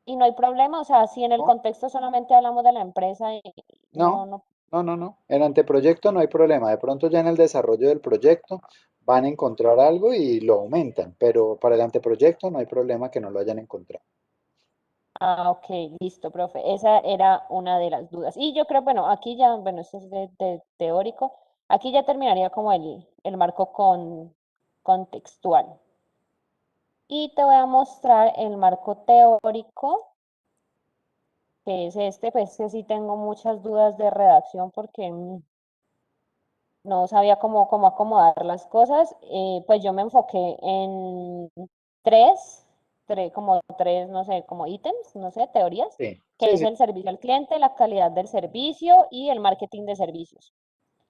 Y no hay problema, o sea, si en el No, contexto solamente hablamos de la empresa y no, no, no, no, no. En anteproyecto no hay problema. De pronto ya en el desarrollo del proyecto van a encontrar algo y lo aumentan, pero para el anteproyecto no hay problema que no lo hayan encontrado. ah, ok, listo, profe. Esa era una de las dudas. Y yo creo, bueno, aquí ya, bueno, esto es de teórico. Aquí ya terminaría como el marco contextual. Y te voy a mostrar el marco teórico, que es este, pues que sí tengo muchas dudas de redacción porque no sabía cómo acomodar las cosas. Pues yo me enfoqué en tres, como tres, no sé, como ítems, no sé, teorías, Sí, que sí, es sí. el servicio al cliente, la calidad del servicio y el marketing de servicios.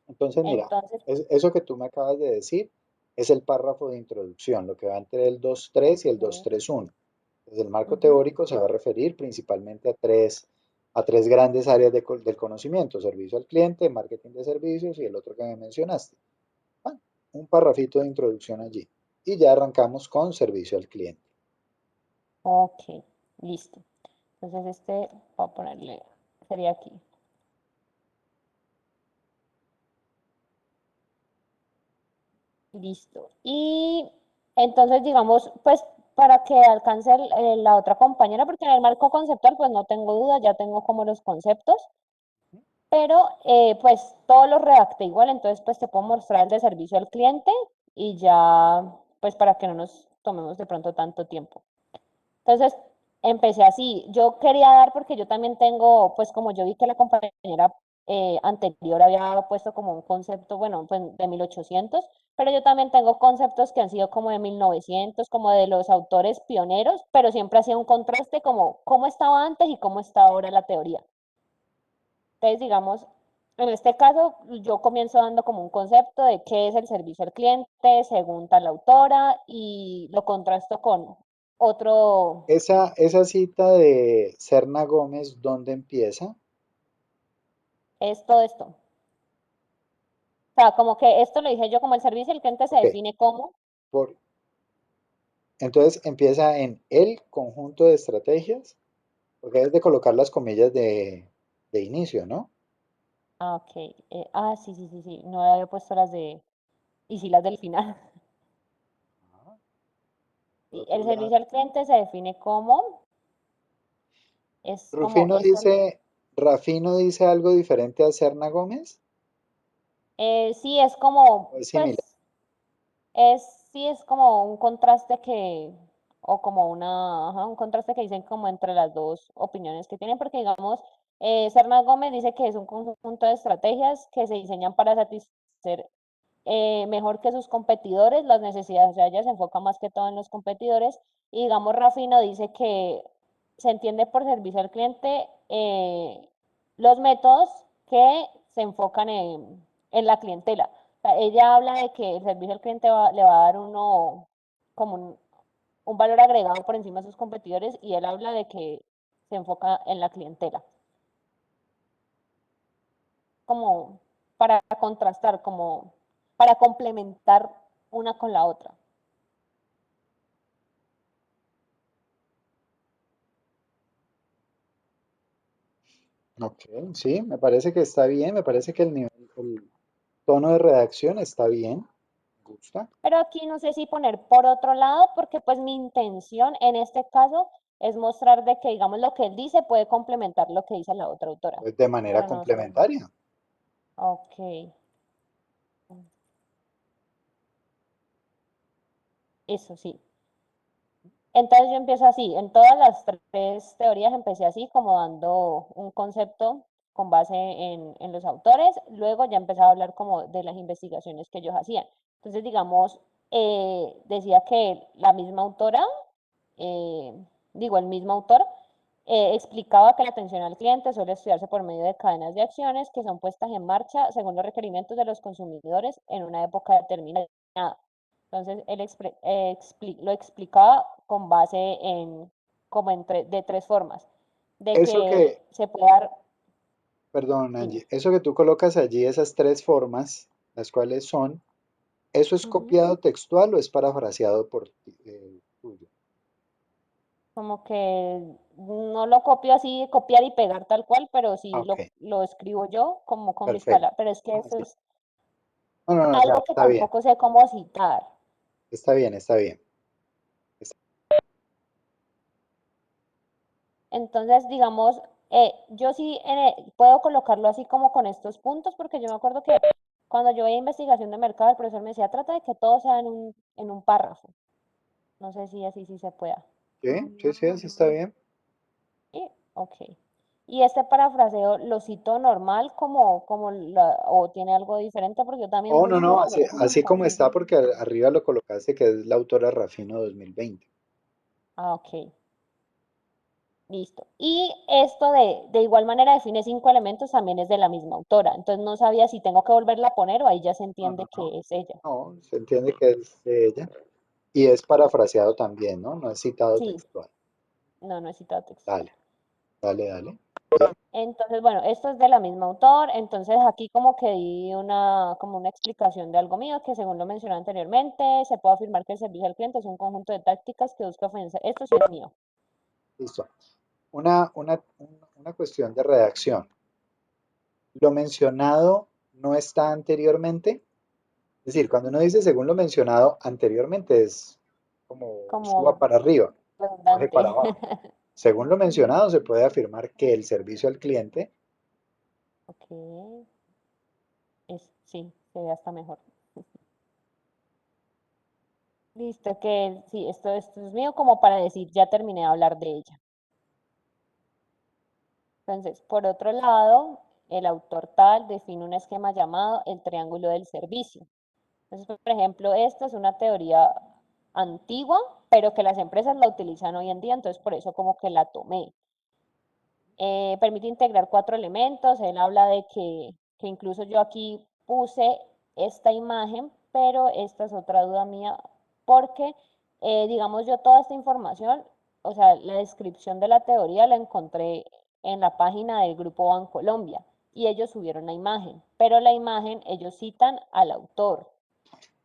Entonces, mira, Entonces, eso que tú me acabas de decir es el párrafo de introducción, lo que va entre el 2.3 y el ok, 2.3.1. Desde el marco ujú, teórico se va a referir principalmente a tres grandes áreas del conocimiento, servicio al cliente, marketing de servicios y el otro que me mencionaste. Bueno, un parrafito de introducción allí. Y ya arrancamos con servicio al cliente. ok, listo. Entonces voy a ponerle, sería aquí. Listo. Y entonces, digamos, pues para que alcance la otra compañera, porque en el marco conceptual, pues no tengo duda, ya tengo como los conceptos, pero pues todos los redacté igual, entonces pues te puedo mostrar el de servicio al cliente y ya, pues para que no nos tomemos de pronto tanto tiempo. Entonces, empecé así. Yo quería dar porque yo también tengo, pues como yo vi que la compañera anterior había puesto como un concepto, bueno, pues de 1800, pero yo también tengo conceptos que han sido como de 1900, como de los autores pioneros, pero siempre hacía un contraste como cómo estaba antes y cómo está ahora la teoría. Entonces, digamos, en este caso, yo comienzo dando como un concepto de qué es el servicio al cliente según tal autora y lo contrasto con otro, Esa cita de Serna Gómez, ¿dónde empieza? es todo esto. O sea, como que esto lo dije yo, como el servicio al cliente se Ok, define como, por, entonces empieza en el conjunto de estrategias, porque es de colocar las comillas de inicio, ¿no? ok, sí, sí, sí, sí, no había puesto las de, y sí las del final. Ajá. Sí, el Rótula. servicio al cliente se define como, es como Rufino esto, dice, Rafino dice algo diferente a Serna Gómez, sí, es o como, es similar. pues, sí es como un contraste que, o como una, ajá, un contraste que dicen como entre las dos opiniones que tienen, porque digamos, Serna Gómez dice que es un conjunto de estrategias que se diseñan para satisfacer mejor que sus competidores las necesidades, o sea, ella se enfoca más que todo en los competidores, y digamos, Rafino dice que se entiende por servicio al cliente los métodos que se enfocan en la clientela. O sea, ella habla de que el servicio al cliente le va a dar uno como un valor agregado por encima de sus competidores y él habla de que se enfoca en la clientela, como para contrastar, como para complementar una con la otra. Ok, sí, me parece que está bien, me parece que el tono de redacción está bien, me gusta. Pero aquí no sé si poner por otro lado, porque pues mi intención en este caso es mostrar de que, digamos, lo que él dice puede complementar lo que dice la otra autora. Pues de manera Pero no sé. complementaria. Ok. Eso sí. Entonces yo empiezo así, en todas las tres teorías empecé así, como dando un concepto con base en los autores, luego ya empezaba a hablar como de las investigaciones que ellos hacían. Entonces, digamos, decía que la misma autora, eh, digo, el mismo autor, explicaba que la atención al cliente suele estudiarse por medio de cadenas de acciones que son puestas en marcha según los requerimientos de los consumidores en una época determinada. Entonces, él lo explicaba con base en, como de tres formas, de Eso que que, se puede dar, perdón, dime. Angie, eso que tú colocas allí, esas tres formas, las cuales son, ¿eso es Ujú. copiado textual o es parafraseado por tuyo? Como que no lo copio así, copiar y pegar tal cual, pero Ah, sí ok, lo escribo yo como con mis perfecto. palabras. Pero es que eso Listo. es No, no, no, ya, algo que está bien, tampoco sé cómo citar. está bien, está bien. Está- Entonces, digamos, yo sí puedo colocarlo así como con estos puntos, porque yo me acuerdo que cuando yo veía investigación de mercado, el profesor me decía, trata de que todo sea en un párrafo. No sé si así sí se pueda. Sí, sí, sí, así está bien. Y, ok. Y este parafraseo lo cito normal o tiene algo diferente, porque yo también Oh, puse no, como no, que me así, así gusta. como está, porque arriba lo colocaste que es la autora Rafino 2020. Ah, ok. Listo. Y esto de igual manera define cinco elementos, también es de la misma autora. Entonces no sabía si tengo que volverla a poner o ahí ya se No, entiende no, no, que es ella. no, se entiende que es de ella. Y es parafraseado también, ¿no? No es citado Sí, textual. no, no he citado textual. Dale, dale, dale. Entonces, bueno, esto es de la misma autor. Entonces aquí como que di como una explicación de algo mío que según lo mencioné anteriormente, se puede afirmar que el servicio al cliente es un conjunto de tácticas que busca ofrecer. Esto sí es mío. Listo. Una cuestión de redacción. Lo mencionado no está anteriormente. Es decir, cuando uno dice según lo mencionado anteriormente es como suba Como para arriba, baje redundante. para abajo. Según lo mencionado, se puede afirmar que el servicio al cliente, Ok, sí, se ve hasta mejor. Listo, que sí, esto es mío como para decir, ya terminé de hablar de ella. Entonces, por otro lado, el autor tal define un esquema llamado el triángulo del servicio. Entonces, por ejemplo, esta es una teoría antigua, pero que las empresas la utilizan hoy en día, entonces por eso como que la tomé. Permite integrar cuatro elementos. Él habla de que incluso yo aquí puse esta imagen, pero esta es otra duda mía, porque, digamos, yo toda esta información, o sea, la descripción de la teoría la encontré en la página del Grupo Bancolombia y ellos subieron la imagen, pero la imagen ellos citan al autor.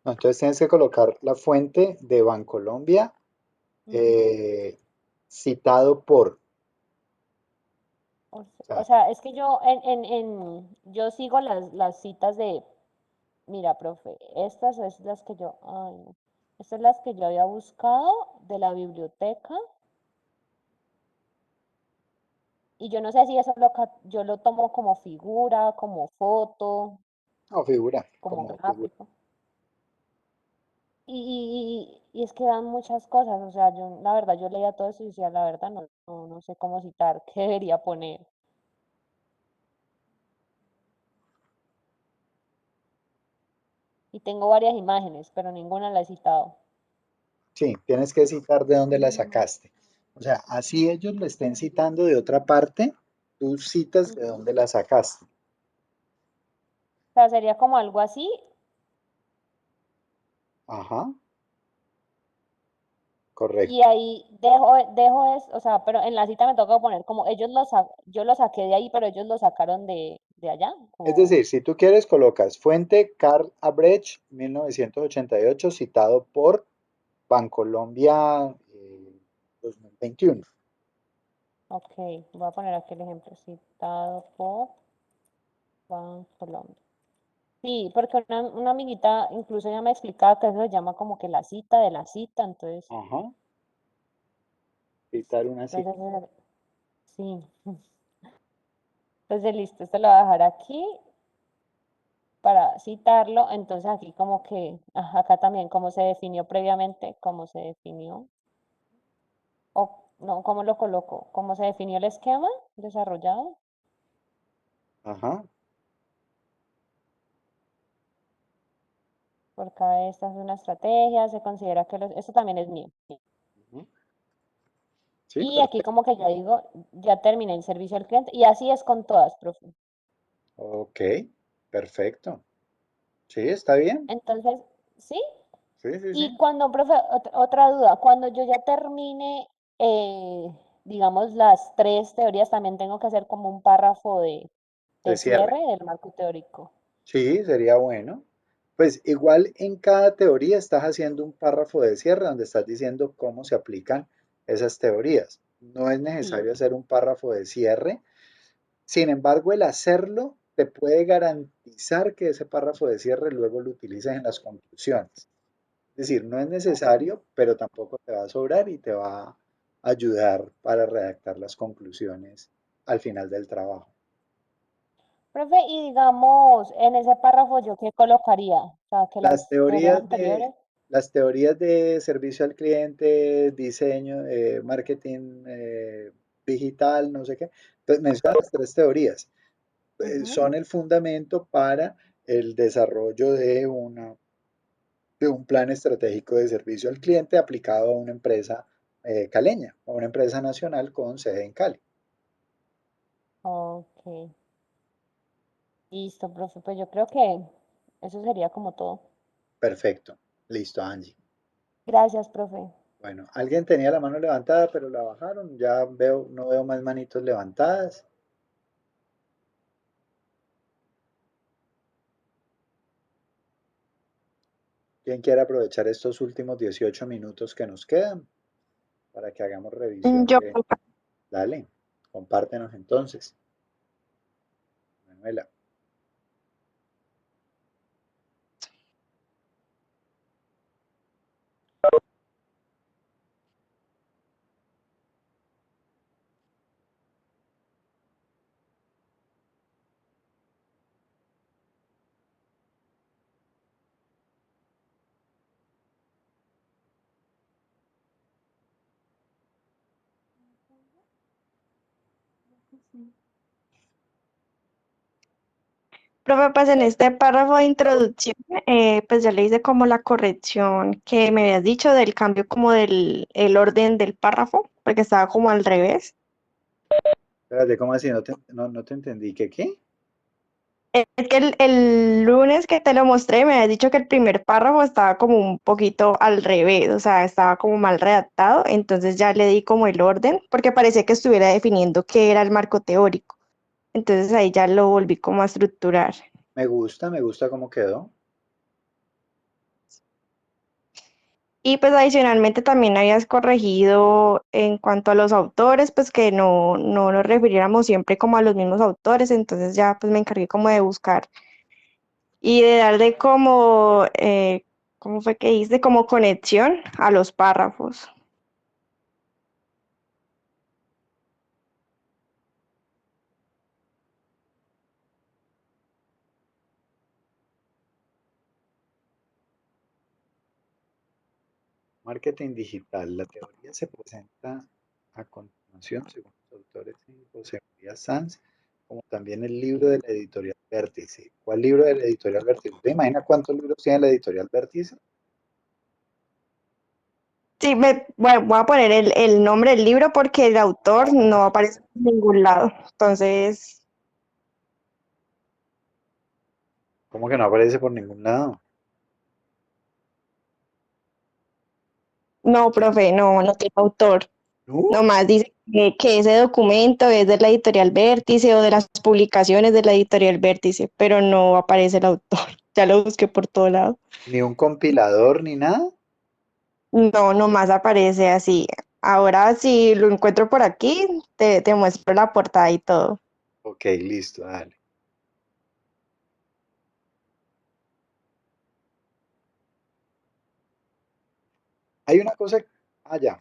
No, entonces tienes que colocar la fuente de Bancolombia Ujú. eh, citado por. O O sea, sea, es que yo yo sigo las citas de, mira, profe, estas es las que yo, ay, no. Estas es las que yo había buscado de la biblioteca y yo no sé si eso yo lo tomo como figura, como foto, no figura, como como figura. gráfico. Y es que dan muchas cosas, o sea, yo la verdad yo leía todo eso y decía, la verdad no sé cómo citar, qué debería poner. Y tengo varias imágenes, pero ninguna la he citado. Sí, tienes que citar de dónde la sacaste. O sea, así ellos lo estén citando de otra parte, tú citas de Ujú. dónde la sacaste. O sea, sería como algo así. Ajá, Y correcto. ahí dejo es, o sea, pero en la cita me toca poner como yo lo saqué de ahí, pero ellos lo sacaron de allá. Es Como, decir, si tú quieres, colocas fuente Carl Abrecht, 1988, citado por Bancolombia 2021. ok, voy a poner aquí el ejemplo, citado por Juan Colombia. Sí, porque una amiguita incluso ya me explicaba que eso se llama como que la cita de la cita, entonces, Ajá, citar listo. una cita. Entonces, sí. Entonces, listo, esto lo voy a dejar aquí para citarlo. Entonces, aquí como que, acá también, como se definió previamente, cómo se definió. O no, ¿cómo lo coloco? ¿Cómo se definió el esquema desarrollado? Ajá, Por cada esta es una estrategia, se considera que esto también es mío. Sí. ujú. Sí, Y aquí perfecto. como que ya digo, ya terminé el servicio al cliente y así es con todas, profe. Ok, perfecto. Sí, está bien. Entonces, ¿sí? Sí, sí, Y sí. cuando, profe, otra duda, cuando yo ya termine, digamos, las tres teorías, también tengo que hacer como un párrafo De de cierre. cierre del marco teórico. Sí, sería bueno. Pues igual en cada teoría estás haciendo un párrafo de cierre donde estás diciendo cómo se aplican esas teorías. No es Sí. necesario hacer un párrafo de cierre. Sin embargo, el hacerlo te puede garantizar que ese párrafo de cierre luego lo utilices en las conclusiones. Es decir, no es Ok. necesario, pero tampoco te va a sobrar y te va a ayudar para redactar las conclusiones al final del trabajo. Profe, y digamos, en ese párrafo, ¿yo qué colocaría? O sea, que Las las teorías teorías anteriores. las teorías de servicio al cliente, diseño, marketing digital, no sé qué. Entonces, mencionan las tres teorías. Ujú. Son el fundamento para el desarrollo de un plan estratégico de servicio al cliente aplicado a una empresa caleña, a una empresa nacional con sede en Cali. Ok, listo, profe. Pues yo creo que eso sería como todo. Perfecto. Listo, Angie. Gracias, profe. Bueno, alguien tenía la mano levantada, pero la bajaron. Ya veo, no veo más manitos levantadas. ¿Quién quiere aprovechar estos últimos 18 minutos que nos quedan para que hagamos revisión Yo, de... Dale, compártenos entonces, Manuela. Profe, pues en este párrafo de introducción, pues ya le hice como la corrección que me habías dicho del cambio como del el orden del párrafo, porque estaba como al revés. Espérate, ¿cómo así? No te entendí. ¿Qué? Es que el lunes que te lo mostré, me habías dicho que el primer párrafo estaba como un poquito al revés, o sea, estaba como mal redactado, entonces ya le di como el orden, porque parecía que estuviera definiendo qué era el marco teórico. Entonces ahí ya lo volví como a estructurar. Me gusta cómo quedó. Y pues adicionalmente también habías corregido en cuanto a los autores, pues que no nos refiriéramos siempre como a los mismos autores, entonces ya pues me encargué como de buscar y de darle como, ¿cómo fue que hice? Como conexión a los párrafos. Marketing digital. La teoría se presenta a continuación, según los autores José María Sanz, como también el libro de la editorial Vértice. ¿Cuál libro de la editorial Vértice? ¿Te imaginas cuántos libros tiene la editorial Vértice? Sí, bueno, voy a poner el nombre del libro porque el autor no aparece en ningún lado. Entonces, ¿Cómo que no aparece por ningún lado? no, profe, no tiene autor. ¿No? Nomás dice que ese documento es de la editorial Vértice o de las publicaciones de la editorial Vértice, pero no aparece el autor. Ya lo busqué por todo lado. Ni un compilador ni nada. No, nomás aparece así. Ahora, si lo encuentro por aquí, te muestro la portada y todo. Ok, listo, dale. Hay una cosa. Ah, ya.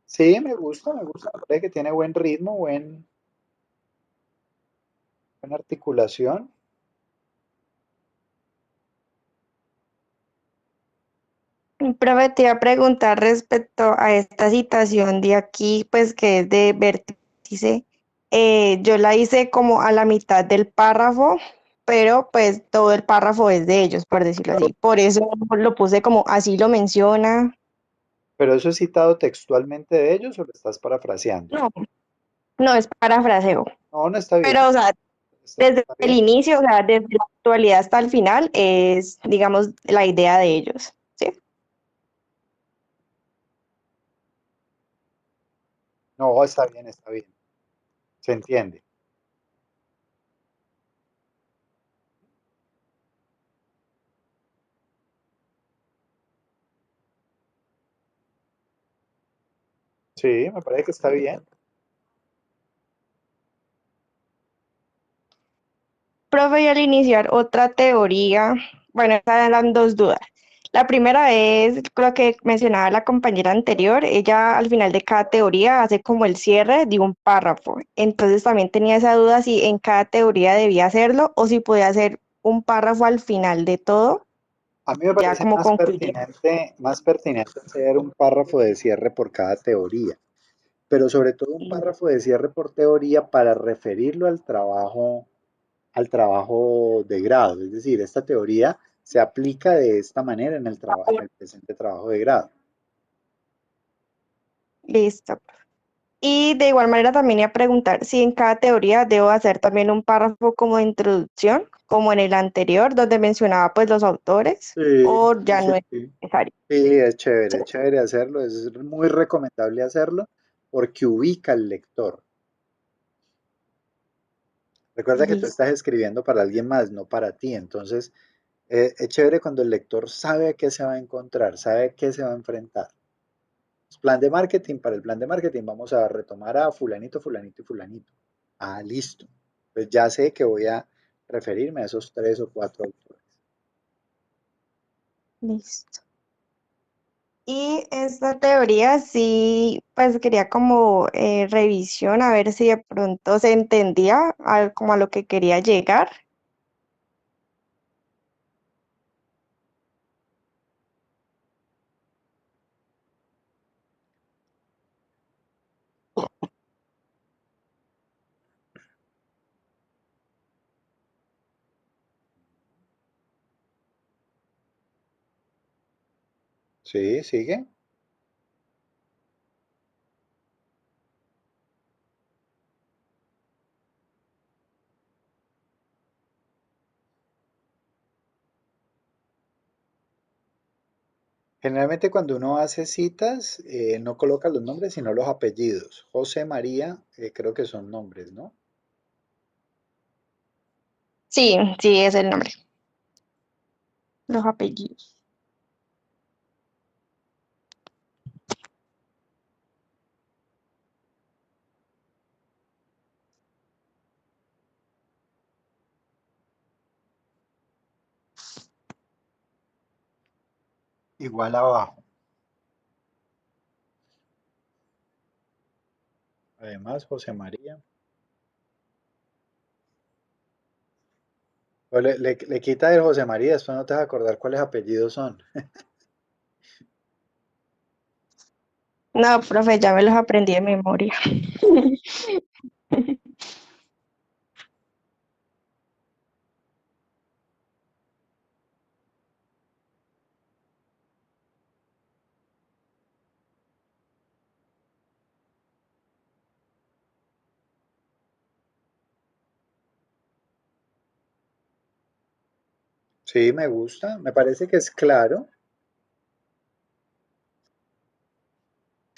Sí, me parece que tiene buen ritmo, buena articulación. Profe, te iba a preguntar respecto a esta citación de aquí, pues que es de Vértice. Yo la hice como a la mitad del párrafo, pero pues todo el párrafo es de ellos, por decirlo así. Por eso lo puse como así lo menciona. ¿Pero eso es citado textualmente de ellos o lo estás parafraseando? No, no es parafraseo, No, no está bien. pero o sea, desde Está el bien. inicio, o sea, desde la actualidad hasta el final es, digamos, la idea de ellos, ¿sí? No, está bien, está bien. Se entiende. Sí, me parece que está bien. Profe, y al iniciar otra teoría, bueno, estas eran dos dudas. La primera es lo que mencionaba la compañera anterior, ella al final de cada teoría hace como el cierre de un párrafo. Entonces también tenía esa duda si en cada teoría debía hacerlo o si podía hacer un párrafo al final de todo, A mí me ya parece como concluye. más pertinente hacer un párrafo de cierre por cada teoría, pero sobre todo un párrafo de cierre por teoría para referirlo al trabajo de grado. Es decir, esta teoría se aplica de esta manera en en el presente trabajo de grado. Listo. Y de igual manera también iba a preguntar si en cada teoría debo hacer también un párrafo como de introducción, como en el anterior, donde mencionaba pues los autores, Sí, o sí, ya sí, no es sí. necesario. Sí, Sí, es chévere hacerlo, es muy recomendable hacerlo porque ubica al lector. Recuerda que tú listo, estás escribiendo para alguien más, no para ti. Entonces, es chévere cuando el lector sabe a qué se va a encontrar, sabe a qué se va a enfrentar. Plan de marketing, para el plan de marketing vamos a retomar a fulanito, fulanito y fulanito. Ah, listo. Pues ya sé que voy a referirme a esos tres o cuatro autores. listo. Y esta teoría sí, pues quería como revisión, a ver si de pronto se entendía como a lo que quería llegar. Sí, sigue. Generalmente cuando uno hace citas, no coloca los nombres, sino los apellidos. José María, creo que son nombres, ¿no? Sí, sí, es el nombre, los apellidos. Igual abajo. Además, José María. O le quita el José María, después no te vas a acordar cuáles apellidos son. No, profe, ya me los aprendí de memoria. Sí, me gusta, me parece que es claro.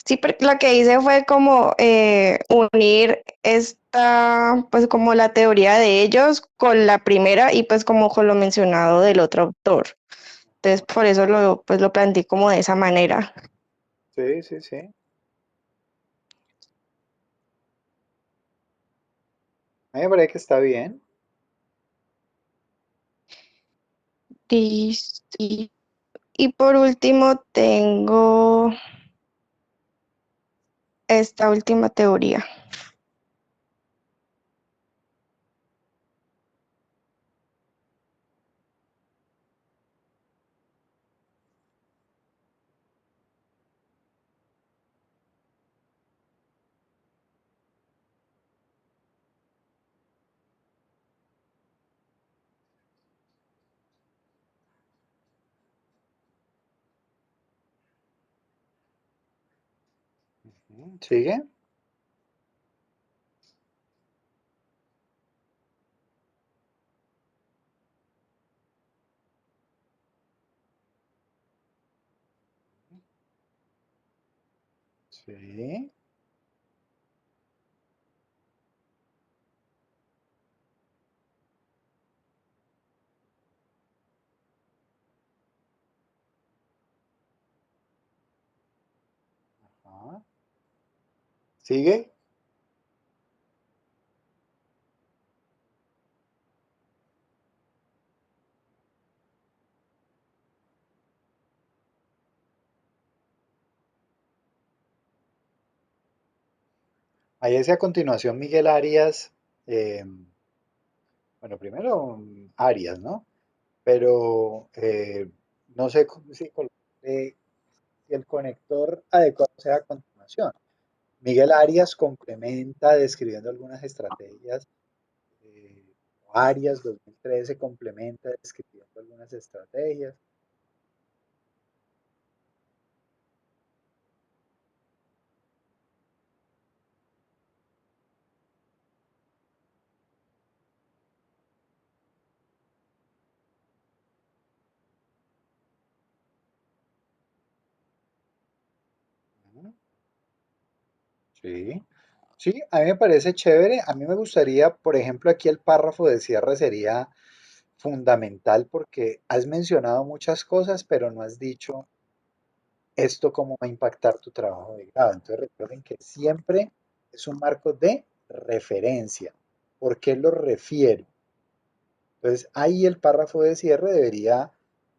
Sí, porque lo que hice fue como unir esta, pues como la teoría de ellos con la primera y pues como con lo mencionado del otro autor. Entonces por eso pues lo planteé como de esa manera. Sí, sí, sí. A mí me parece que está bien. Y por último tengo esta última teoría. ¿Sigue? Sí. Ajá. ¿Sigue? Ahí dice a continuación Miguel Arias, eh, bueno, primero Arias, ¿no? Pero no sé si el conector adecuado sea a continuación. Miguel Arias complementa describiendo algunas estrategias. eh, Arias 2013 complementa describiendo algunas estrategias. Ujú. Sí, sí, a mí me parece chévere. A mí me gustaría, por ejemplo, aquí el párrafo de cierre sería fundamental porque has mencionado muchas cosas, pero no has dicho esto cómo va a impactar tu trabajo de grado. Entonces recuerden que siempre es un marco de referencia. ¿Por qué lo refiero? Entonces ahí el párrafo de cierre debería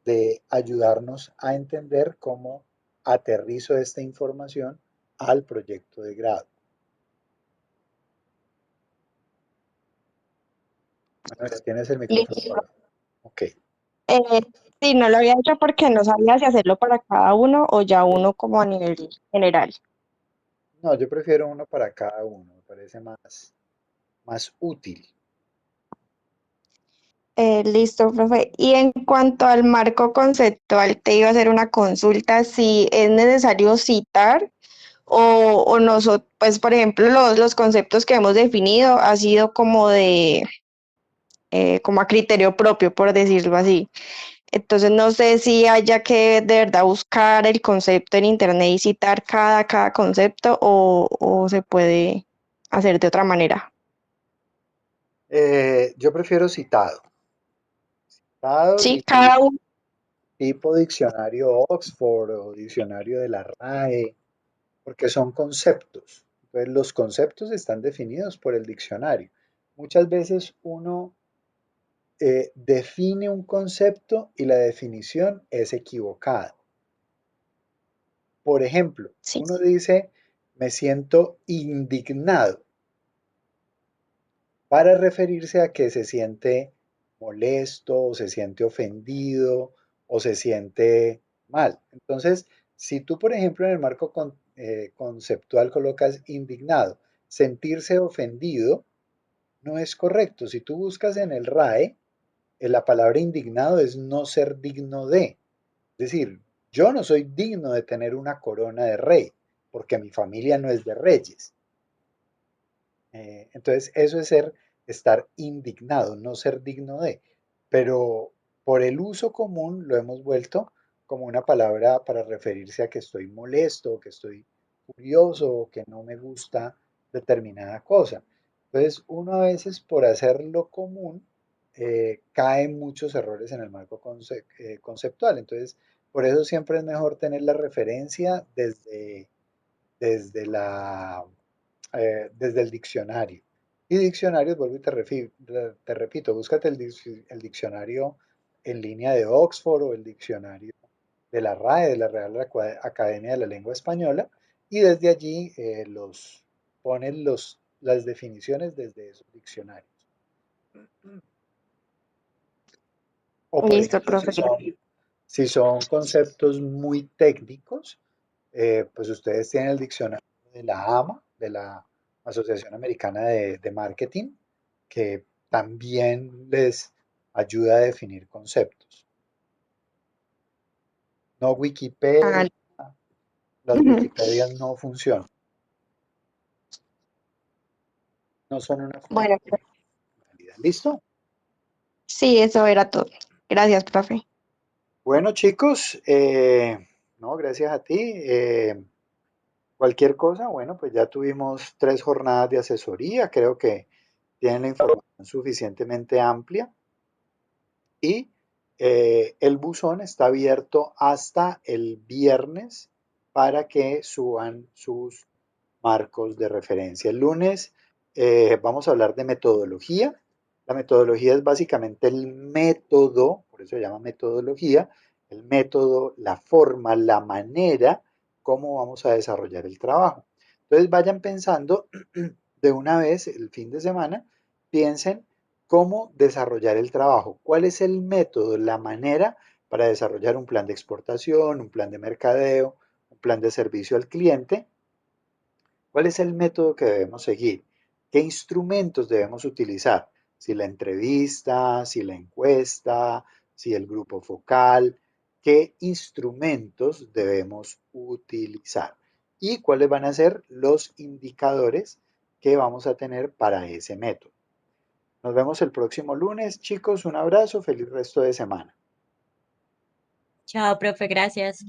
de ayudarnos a entender cómo aterrizo esta información al proyecto de grado. Bueno, ya tienes el micrófono Listo. apagado. Ok. Eh, sí, no lo había hecho porque no sabía si hacerlo para cada uno o ya uno como a nivel general. No, yo prefiero uno para cada uno, me parece más útil. Listo, profe. Y en cuanto al marco conceptual, te iba a hacer una consulta si es necesario citar o nosotros, pues por ejemplo, los conceptos que hemos definido ha sido como como a criterio propio, por decirlo así. Entonces no sé si haya que de verdad buscar el concepto en internet y citar cada concepto o se puede hacer de otra manera. Yo prefiero citado. Citado Sí, y cada uno. tipo diccionario Oxford o diccionario de la RAE, porque son conceptos. Entonces, los conceptos están definidos por el diccionario. Muchas veces uno define un concepto y la definición es equivocada. Por ejemplo, Sí, uno dice, me siento indignado para referirse a que se siente molesto o se siente ofendido o se siente mal. Entonces, si tú, por ejemplo, en el marco conceptual colocas indignado, sentirse ofendido, no es correcto. Si tú buscas en el RAE, la palabra indignado es no ser digno de. Es decir, yo no soy digno de tener una corona de rey, porque mi familia no es de reyes. Entonces, eso es estar indignado, no ser digno de. Pero por el uso común lo hemos vuelto como una palabra para referirse a que estoy molesto, que estoy furioso, o que no me gusta determinada cosa. Entonces, uno a veces por hacerlo común cae en muchos errores en el marco conceptual. Entonces, por eso siempre es mejor tener la referencia desde desde el diccionario. Y diccionarios, vuelvo y te repito, búscate el diccionario en línea de Oxford o el diccionario de la RAE, de la Real Academia de la Lengua Española, y desde allí pones las definiciones desde esos diccionarios. O por listo, ejemplo, profe. si son conceptos muy técnicos, pues ustedes tienen el diccionario de la AMA, de la Asociación Americana de Marketing, que también les ayuda a definir conceptos. No Wikipedia, Ah, las Wikipedias no funcionan, no son una fuente bueno, válida. ¿Listo? sí, eso era todo. Gracias, profe. Bueno, chicos, no, gracias a ti. Cualquier cosa, bueno, pues ya tuvimos 3 jornadas de asesoría, creo que tienen la información suficientemente amplia y el buzón está abierto hasta el viernes para que suban sus marcos de referencia. El lunes vamos a hablar de metodología. La metodología es básicamente el método, por eso se llama metodología, el método, la forma, la manera, cómo vamos a desarrollar el trabajo. Entonces vayan pensando de una vez el fin de semana, piensen cómo desarrollar el trabajo, cuál es el método, la manera para desarrollar un plan de exportación, un plan de mercadeo, un plan de servicio al cliente. ¿Cuál es el método que debemos seguir? ¿Qué instrumentos debemos utilizar? Si la entrevista, si la encuesta, si el grupo focal, ¿qué instrumentos debemos utilizar? ¿Y cuáles van a ser los indicadores que vamos a tener para ese método? Nos vemos el próximo lunes, chicos. Un abrazo, feliz resto de semana. Chao, profe, gracias.